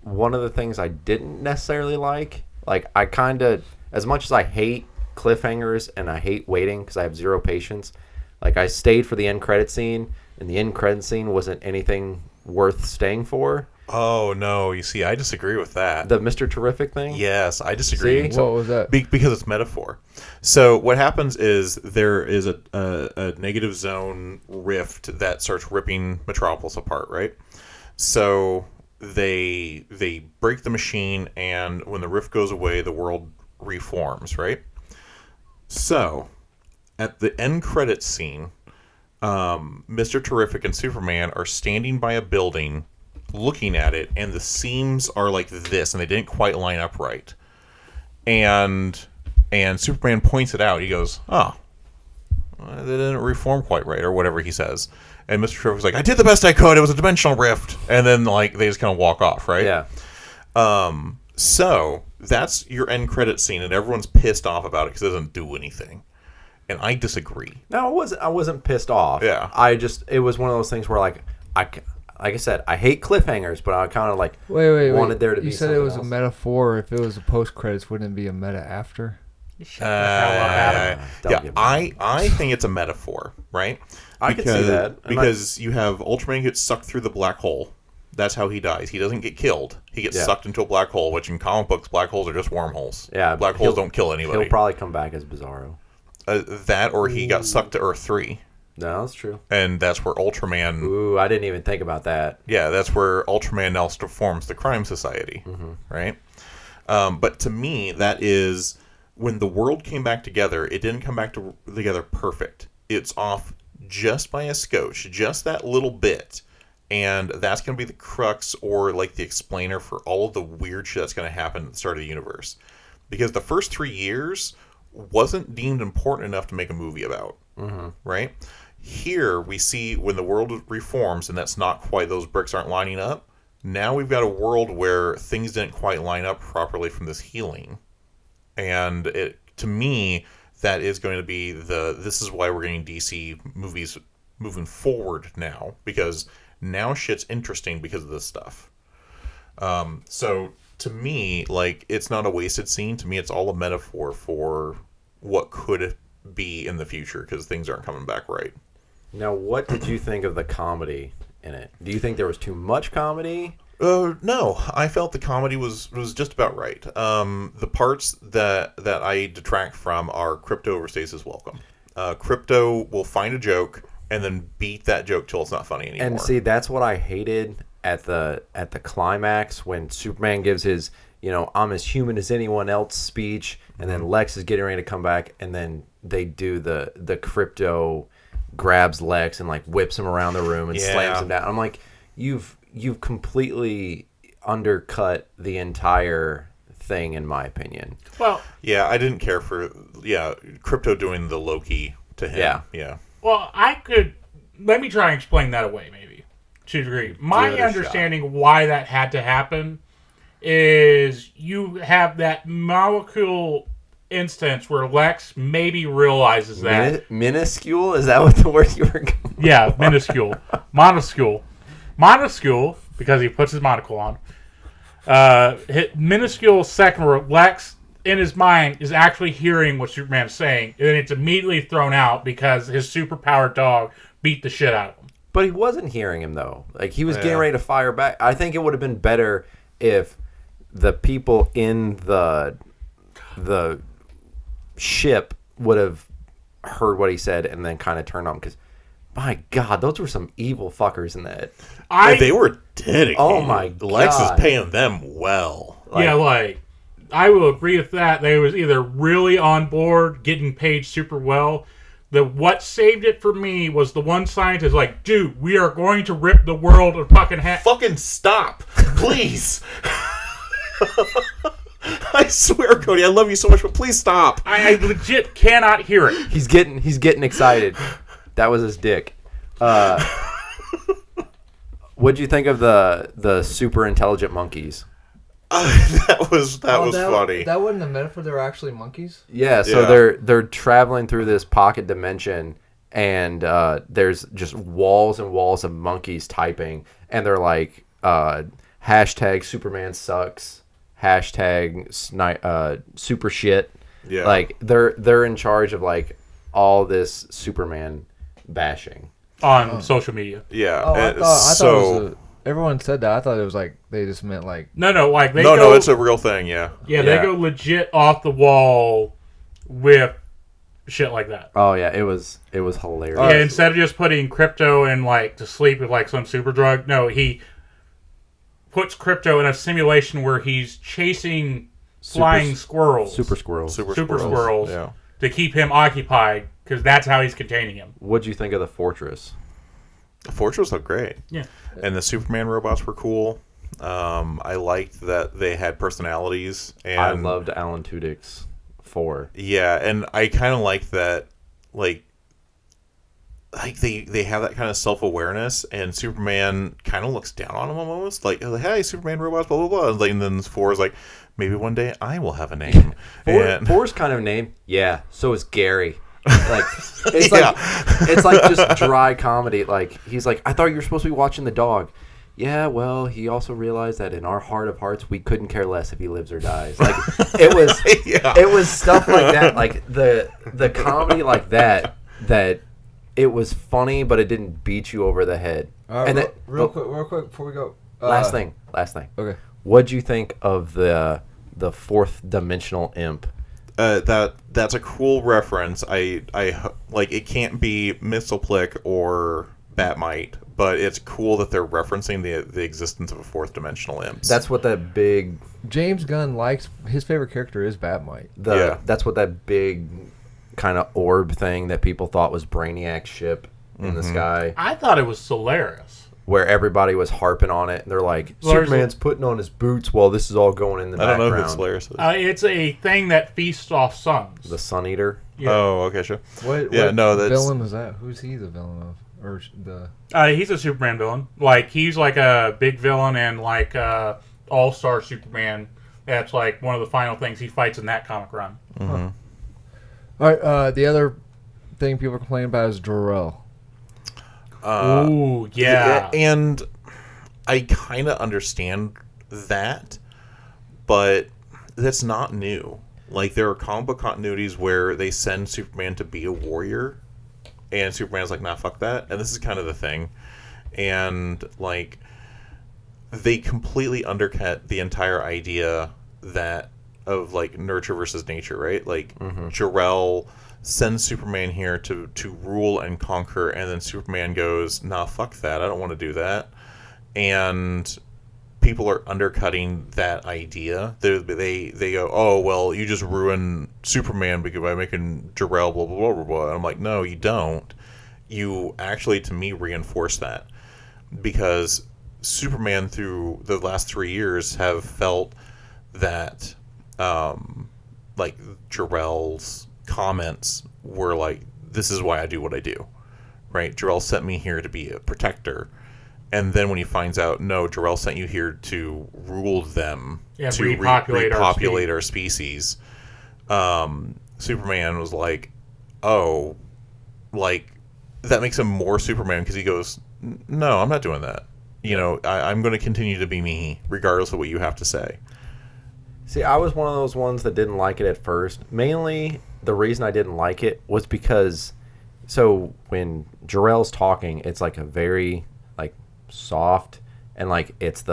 one of the things I didn't necessarily like. Like I kind of, as much as I hate cliffhangers and I hate waiting because I have zero patience. Like I stayed for the end credit scene, and the end credit scene wasn't anything worth staying for. Oh, no. You see, I disagree with that. The Mr. Terrific thing? Yes, I disagree. See? What was that? Because it's metaphor. So what happens is there is a negative zone rift that starts ripping Metropolis apart, right? So they break the machine, and when the rift goes away, the world reforms, right? So at the end credits scene, Mr. Terrific and Superman are standing by a building looking at it, and the seams are like this, and they didn't quite line up right. And Superman points it out. He goes, oh, they didn't reform quite right, or whatever he says. And Mr. Terrific's like, I did the best I could. It was a dimensional rift. and then like they just kind of walk off, right? Yeah. So that's your end credit scene, and everyone's pissed off about it because it doesn't do anything. And I disagree. No, I wasn't pissed off. Yeah. It was one of those things where like I said, I hate cliffhangers, but I kind of like wanted there to be. You said it was a metaphor. If it was a post credits, wouldn't it be a meta after? Yeah, I think it's a metaphor, right? I can see that. Because you have Ultraman gets sucked through the black hole. That's how he dies. He doesn't get killed. He gets sucked into a black hole, which in comic books, black holes are just wormholes. Yeah, black holes don't kill anybody. He'll probably come back as Bizarro. That, or he got sucked to Earth 3. No, that's true. And that's where Ultraman... Ooh, I didn't even think about that. Yeah, that's where Ultraman now forms the crime society, right? But to me, that is... When the world came back together, it didn't come back together perfect. It's off just by a scotch, just that little bit. And that's going to be the crux or like the explainer for all of the weird shit that's going to happen at the start of the universe. Because the first 3 years wasn't deemed important enough to make a movie about, right? Here we see when the world reforms, and that's not quite, those bricks aren't lining up. Now we've got a world where things didn't quite line up properly from this healing. And to me, that is going to be this is why we're getting DC movies moving forward now, because now shit's interesting because of this stuff. So to me, like, it's not a wasted scene. To me, it's all a metaphor for what could be in the future, because things aren't coming back right. Now, what did you think of the comedy in it? Do you think there was too much comedy? No, I felt the comedy was just about right. The parts that I detract from are Crypto overstays his welcome. Crypto will find a joke and then beat that joke till it's not funny anymore. And see, that's what I hated at the climax when Superman gives his, I'm as human as anyone else speech, and then Lex is getting ready to come back, and then they do the Crypto grabs Lex and like whips him around the room and slams him down. I'm like, you've completely undercut the entire thing, in my opinion. Well, yeah, I didn't care for Crypto doing the Loki to him. Yeah. Well, let me try and explain that away, maybe to a degree. My understanding why that had to happen is you have that molecule instance where Lex maybe realizes that minuscule, is that what the word you were going? Yeah, minuscule, monoscule, because he puts his monocle on. Minuscule second where Lex in his mind is actually hearing what Superman's saying, and then it's immediately thrown out because his superpowered dog beat the shit out of him. But he wasn't hearing him, though. Like, he was getting ready to fire back. I think it would have been better if the people in the ship would have heard what he said and then kind of turned on, because my God, those were some evil fuckers in that. They were dedicated. Oh my God. Lex is paying them well. I will agree with that. They was either really on board, getting paid super well. What saved it for me was the one scientist like, dude, we are going to rip the world to fucking half. Fucking stop, please. I swear, Cody, I love you so much, but please stop. I legit cannot hear it. He's getting excited. That was his dick. What'd you think of the super intelligent monkeys? That was funny. That wasn't a metaphor. They were actually monkeys. Yeah. So they're traveling through this pocket dimension, and there's just walls and walls of monkeys typing, and they're like hashtag Superman sucks, hashtag super shit. Yeah. Like they're in charge of like all this Superman bashing on social media. Yeah. Oh, I thought it was everyone said that. I thought it was like they just meant like no, like they no, it's a real thing. Yeah, they go legit off the wall with shit like that. Oh yeah, it was hilarious. Yeah, instead of just putting Crypto in like to sleep with like some super drug, no, he puts Crypto in a simulation where he's chasing flying squirrels, super squirrels, to keep him occupied, because that's how he's containing him. What'd you think of the Fortress? The Fortress looked great. Yeah. And the Superman robots were cool. I liked that they had personalities. And I loved Alan Tudyk's 4. Yeah, and I kind of liked that, like, like they have that kind of self-awareness, and Superman kind of looks down on him almost, like hey, Superman, robots, blah blah blah, and then 4 is like, maybe one day I will have a name. And 4's kind of name, yeah. So is Gary. Like it's like just dry comedy. Like he's like, I thought you were supposed to be watching the dog. Yeah, well, he also realized that in our heart of hearts, we couldn't care less if he lives or dies. Like it was stuff like that, like the comedy like that it was funny, but it didn't beat you over the head. And real quick before we go. Last thing. Okay. What'd you think of the fourth dimensional imp? That's a cool reference. I like it can't be Mistleplick or Batmite, but it's cool that they're referencing the existence of a fourth dimensional imp. That's what that big James Gunn likes. His favorite character is Batmite. That's what that big kind of orb thing that people thought was Brainiac's ship in the sky. I thought it was Solaris. Where everybody was harping on it, and they're like, Superman's putting on his boots while this is all going in the background. I don't know who Solaris is. It's a thing that feasts off suns. The Sun Eater. Yeah. Oh, okay, sure. What villain is that? Who's he the villain of? Or he's a Superman villain. Like, he's like a big villain and like All-Star Superman. That's like one of the final things he fights in that comic run. Mm-hmm. All right, the other thing people are complaining about is Jor-El. Ooh, yeah. And I kind of understand that, but that's not new. Like, there are comic book continuities where they send Superman to be a warrior, and Superman's like, nah, fuck that. And this is kind of the thing. And, like, they completely undercut the entire idea of, like, nurture versus nature, right? Like, Jor-El sends Superman here to rule and conquer, and then Superman goes, nah, fuck that, I don't want to do that. And people are undercutting that idea. They go, oh, well, you just ruin Superman by making Jor-El blah, blah, blah, blah, blah. And I'm like, no, you don't. You actually, to me, reinforce that. Because Superman, through the last 3 years, have felt that, like, Jor-El's comments were like, this is why I do what I do, right? Jor-El sent me here to be a protector, and then when he finds out, no, Jor-El sent you here to rule them, to repopulate our species. Superman was like, oh, like, that makes him more Superman, because he goes, no, I'm not doing that. You know, I'm going to continue to be me, regardless of what you have to say. See, I was one of those ones that didn't like it at first. Mainly, the reason I didn't like it was because, so when Jor-El's talking, it's like a very, like, soft, and like it's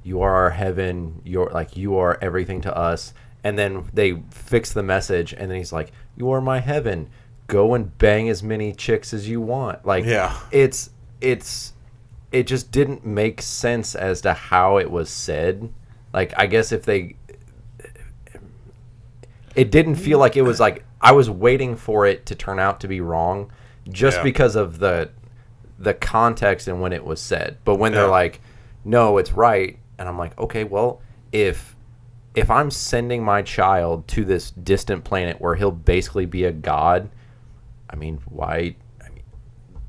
you are our heaven, you are everything to us. And then they fix the message, and then he's like, you are my heaven, go and bang as many chicks as you want. Like, yeah, it just didn't make sense as to how it was said. Like, I guess it didn't feel like it was like, I was waiting for it to turn out to be wrong just because of the context and when it was said. But when they're like, no, it's right, and I'm like, okay, well, if I'm sending my child to this distant planet where he'll basically be a god, I mean, why?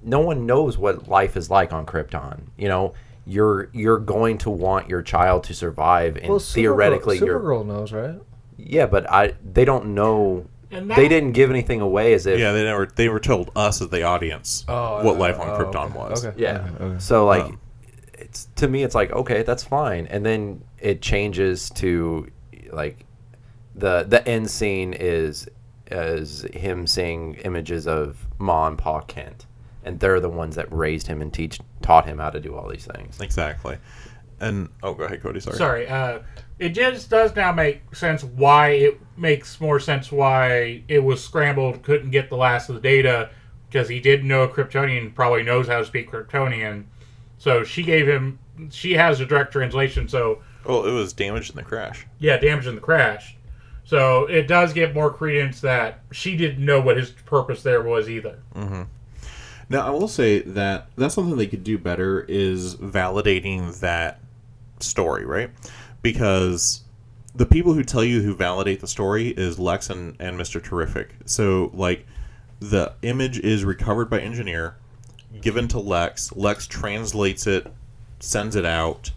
No one knows what life is like on Krypton. You know, you're going to want your child to survive, and theoretically, Supergirl knows, right? Yeah, but they don't know. They didn't give anything away as if. Yeah, they were told us as the audience what life on Krypton was. Okay. Yeah. Okay. So like, it's to me, it's like, okay, that's fine, and then it changes to like the end scene is him seeing images of Ma and Pa Kent, and they're the ones that raised him and taught him how to do all these things. Exactly. And go ahead, Cody. Sorry. It just does now make sense why it makes more sense why it was scrambled, couldn't get the last of the data, because he did know a Kryptonian, probably knows how to speak Kryptonian. So she has a direct translation. So, well, it was damaged in the crash. Yeah, damaged in the crash. So it does give more credence that she didn't know what his purpose there was either. Mm-hmm. Now, I will say that that's something they could do better, is validating that story, right? Because the people who tell you who validate the story is Lex and Mr. Terrific. So, like, the image is recovered by Engineer, given to Lex. Lex translates it, sends it out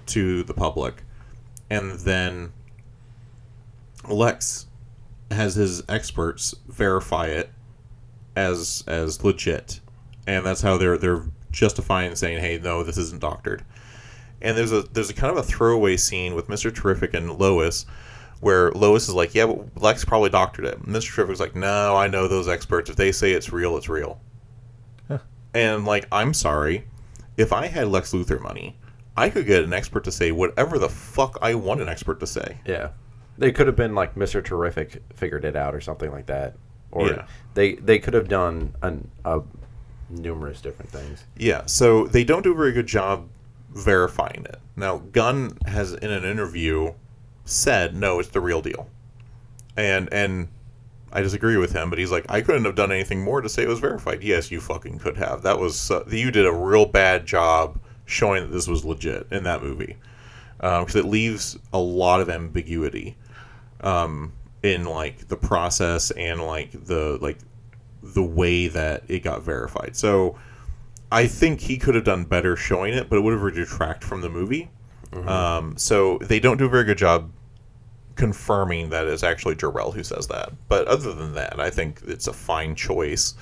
to the public, and then Lex has his experts verify it as legit, and that's how they're justifying saying, "Hey, no, this isn't doctored." And there's a kind of a throwaway scene with Mr. Terrific and Lois, where Lois is like, "Yeah, but Lex probably doctored it." And Mr. Terrific's like, "No, I know those experts. If they say it's real, it's real." Huh. And like, I'm sorry, if I had Lex Luthor money, I could get an expert to say whatever the fuck I want an expert to say. Yeah. They could have been like Mr. Terrific figured it out or something like that. Or Yeah. they could have done numerous different things. Yeah, so they don't do a very good job verifying it. Now, Gunn has, in an interview, said, no, it's the real deal. And I disagree with him, but he's like, I couldn't have done anything more to say it was verified. Yes, you fucking could have. That was you did a real bad job showing that this was legit in that movie. Because it leaves a lot of ambiguity in like the process and like the way that it got verified. So I think he could have done better showing it, but it would have detracted from the movie. Mm-hmm. So they don't do a very good job confirming that it's actually Jor-El who says that. But other than that, I think it's a fine choice.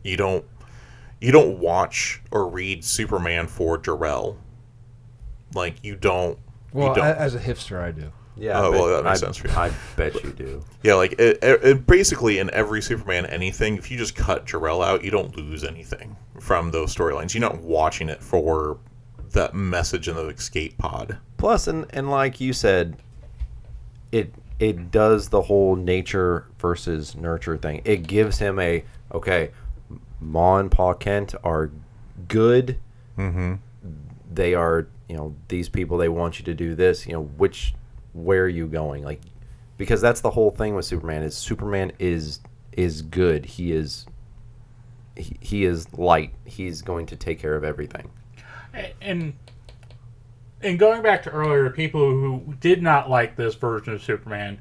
You don't watch or read Superman for Jor-El. Like you don't. Well, you don't. as a hipster, I do. Yeah, Oh, well, that makes sense for you. I bet you do. Yeah, like it basically in every Superman anything, if you just cut Jor-El out, you don't lose anything from those storylines. You're not watching it for that message in the escape pod. Plus, and like you said, it does the whole nature versus nurture thing. It gives him okay, Ma and Pa Kent are good. Mm-hmm. They are, these people, they want you to do this. Where are you going? Like, because that's the whole thing with Superman is good. He is light. He's going to take care of everything. And going back to earlier, people who did not like this version of Superman,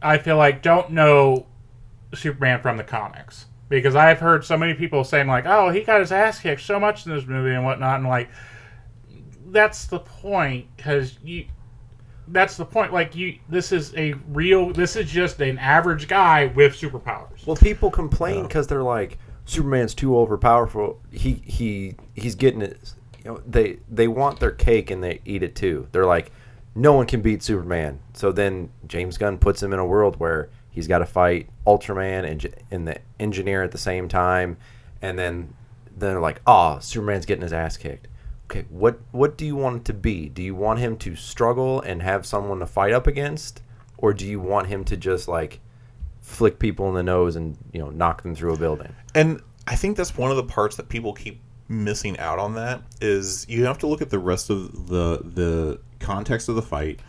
I feel like don't know Superman from the comics. Because I've heard so many people saying like, oh, he got his ass kicked so much in this movie and whatnot. And like, that's the point. That's the point. Like, this is just an average guy with superpowers. Well, people complain because they're like, Superman's too overpowerful. He's getting it. They want their cake and they eat it too. They're like, no one can beat Superman. So then James Gunn puts him in a world where he's got to fight Ultraman and the Engineer at the same time, and then they're like, Superman's getting his ass kicked. Okay, what do you want it to be? Do you want him to struggle and have someone to fight up against, or do you want him to just like flick people in the nose and knock them through a building? And I think that's one of the parts that people keep missing out on. That is, you have to look at the rest of the context of the fight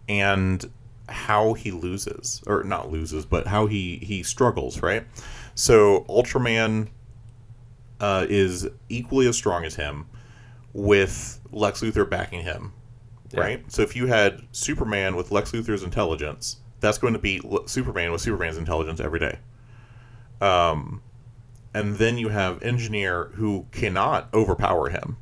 and how he loses, or not loses, but how he struggles, right? So Ultraman is equally as strong as him, with Lex Luthor backing him, right? So if you had Superman with Lex Luthor's intelligence, that's going to beat Superman with Superman's intelligence every day. And then you have Engineer who cannot overpower him.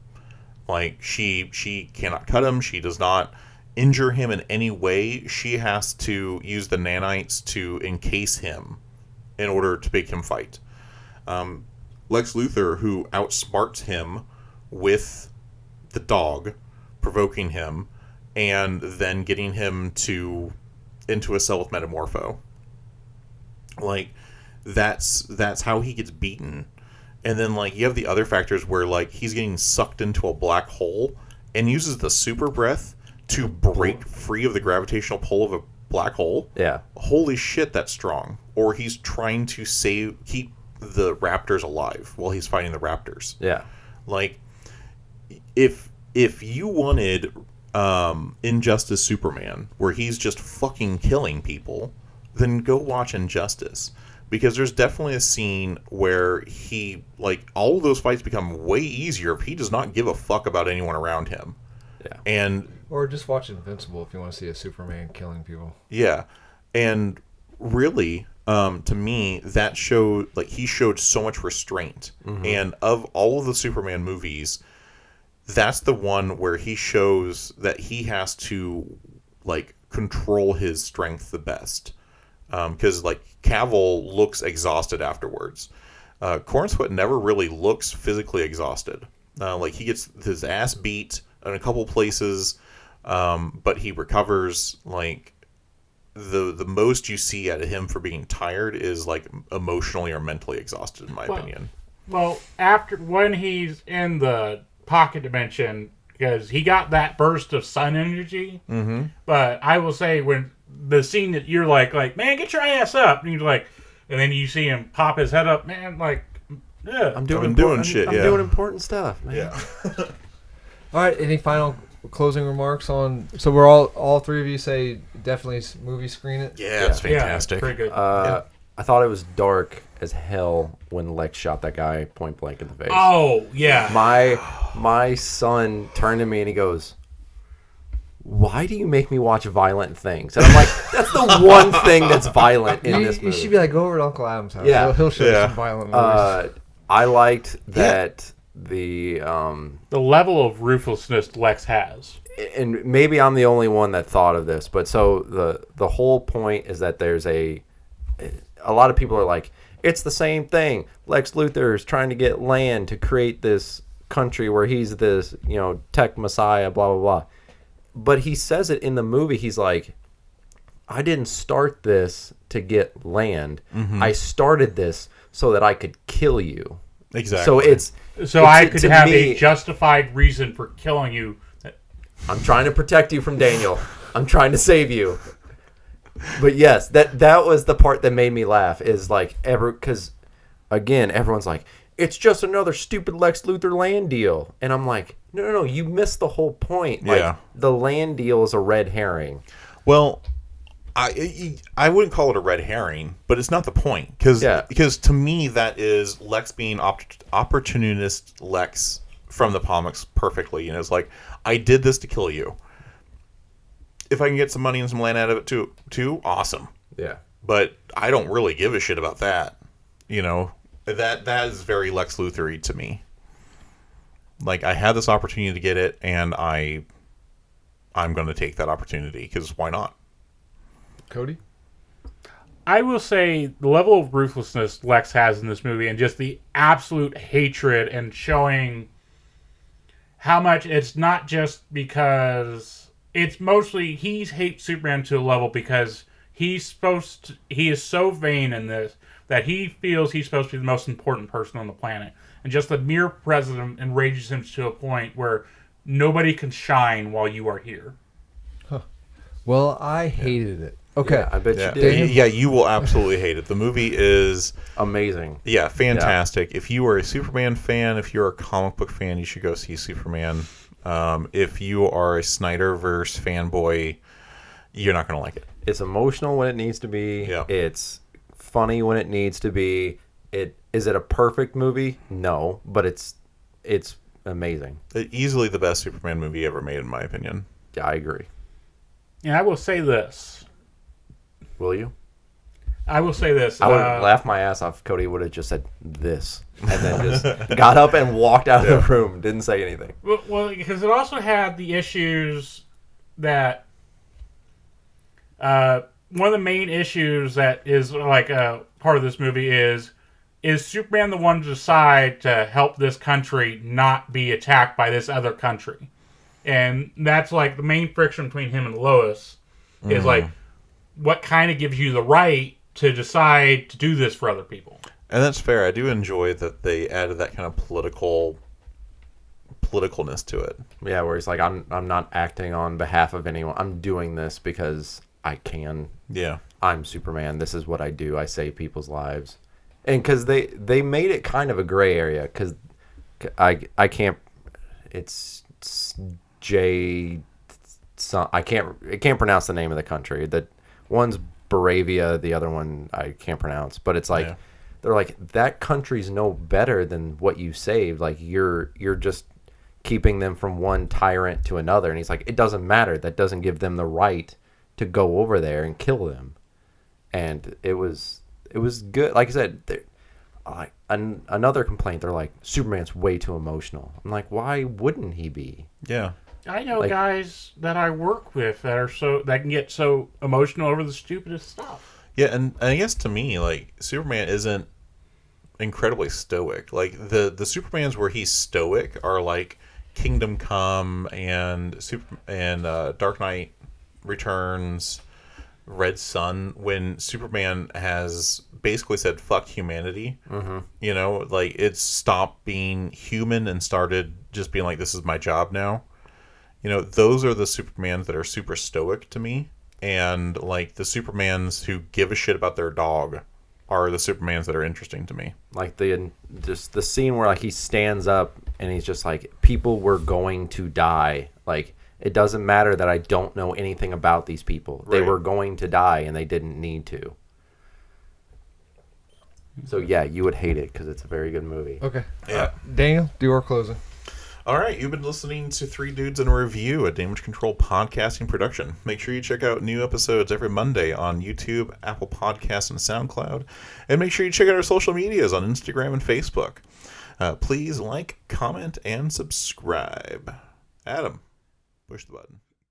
Like, she cannot cut him. She does not injure him in any way. She has to use the nanites to encase him in order to make him fight. Lex Luthor, who outsmarts him with the dog, provoking him, and then getting him into a cell with Metamorpho. Like, that's how he gets beaten. And then like you have the other factors where like he's getting sucked into a black hole and uses the super breath to break free of the gravitational pull of a black hole. Yeah. Holy shit, that's strong. Or he's trying to keep the raptors alive while he's fighting the raptors. Yeah. Like, if you wanted Injustice Superman, where he's just fucking killing people, then go watch Injustice. Because there's definitely a scene where he, like, all of those fights become way easier if he does not give a fuck about anyone around him. Yeah. Or just watch Invincible if you want to see a Superman killing people. Yeah. And really, to me, that showed he showed so much restraint. And of all of the Superman movies, that's the one where he shows that he has to control his strength the best. Because Cavill looks exhausted afterwards. Cornsweet never really looks physically exhausted. He gets his ass beat in a couple places, but he recovers. The most you see out of him for being tired is emotionally or mentally exhausted, in my opinion. Well, when he's in the pocket dimension, because he got that burst of sun energy. Mm-hmm. But I will say, when the scene that you're like, man, get your ass up, and he's like, and then you see him pop his head up, man, yeah. I'm doing shit. I'm doing important stuff, man. Yeah. All right. Any final closing remarks on? So we're all three of you say definitely movie screen it. Yeah, it's fantastic. Yeah, pretty good. I thought it was dark as hell when Lex shot that guy point blank in the face. Oh yeah. My son turned to me and he goes, "Why do you make me watch violent things?" And I'm like, "That's the one thing that's violent in this movie." You should be like, go over to Uncle Adam's house. Yeah. He'll show you some violent movies. I liked that the level of ruthlessness Lex has. and maybe I'm the only one that thought of this, but so the whole point is that there's a lot of people are like, it's the same thing. Lex Luthor is trying to get land to create this country where he's this, tech messiah, blah, blah, blah. But he says it in the movie. He's like, I didn't start this to get land. Mm-hmm. I started this so that I could kill you. Exactly. So I could have a justified reason for killing you. I'm trying to protect you from Daniel. I'm trying to save you. But yes, that was the part that made me laugh, is because again, everyone's like, it's just another stupid Lex Luthor land deal. And I'm like, no, you missed the whole point. The land deal is a red herring. Well, I wouldn't call it a red herring, but it's not the point. Because to me, that is Lex being opportunist Lex from the comics perfectly. And it's like, I did this to kill you. If I can get some money and some land out of it too, awesome. Yeah. But I don't really give a shit about that. That is very Lex Luthor-y to me. I had this opportunity to get it, and I'm going to take that opportunity, because why not? Cody? I will say the level of ruthlessness Lex has in this movie, and just the absolute hatred, and showing how much it's not just because it's mostly he hates Superman to a level because he is so vain in this that he feels he's supposed to be the most important person on the planet. And just the mere presence enrages him to a point where nobody can shine while you are here. Huh. Well, I hated it. Okay. Yeah, I bet you did. Yeah, you will absolutely hate it. The movie is amazing. Yeah, fantastic. Yeah. If you are a Superman fan, if you're a comic book fan, you should go see Superman. If you are a Snyderverse fanboy, you're not going to like it. It's emotional when it needs to be. Yeah. It's funny when it needs to be. Is it a perfect movie? No, but it's amazing. Easily the best Superman movie ever made, in my opinion. Yeah, I agree. And I will say this. Will you? I will say this. I would have laughed my ass off if Cody would have just said this and then just got up and walked out of the room. Didn't say anything. Well, because it also had the issues that one of the main issues that is part of this movie is Superman the one to decide to help this country not be attacked by this other country? And that's the main friction between him and Lois is what kind of gives you the right to decide to do this for other people. And that's fair. I do enjoy that they added that kind of politicalness to it. Yeah, where he's like, I'm not acting on behalf of anyone. I'm doing this because I can. Yeah. I'm Superman. This is what I do. I save people's lives. And because they made it kind of a gray area, because I can't. It's J. I can't pronounce the name of the country. The one's Baravia, the other one I can't pronounce. But it's like they're like, that country's no better than what you saved. You're just keeping them from one tyrant to another. And he's like, it doesn't matter. That doesn't give them the right to go over there and kill them. And it was it was good. Like I said, like another complaint. They're like, Superman's way too emotional. I'm like, why wouldn't he be? Yeah. I know Like- guys that I work with that can get so emotional over the stupidest stuff. Yeah, and I guess to me, like, Superman isn't incredibly stoic. Like, the Supermans where he's stoic are like Kingdom Come and Dark Knight Returns, Red Sun, when Superman has basically said fuck humanity. Mm-hmm. You know, like, it's stopped being human and started just being like, this is my job now. You know, those are the Supermans that are super stoic to me. And, like, the Supermans who give a shit about their dog are the Supermans that are interesting to me. Like the scene where like he stands up and he's just like, people were going to die. Like, it doesn't matter that I don't know anything about these people. They Right. were going to die and they didn't need to. So yeah, you would hate it because it's a very good movie. Okay. Yeah. Daniel, do our closing. All right, you've been listening to Three Dudes in a Review, a Damage Control podcasting production. Make sure you check out new episodes every Monday on YouTube, Apple Podcasts, and SoundCloud. And make sure you check out our social medias on Instagram and Facebook. Please like, comment, and subscribe. Adam, push the button.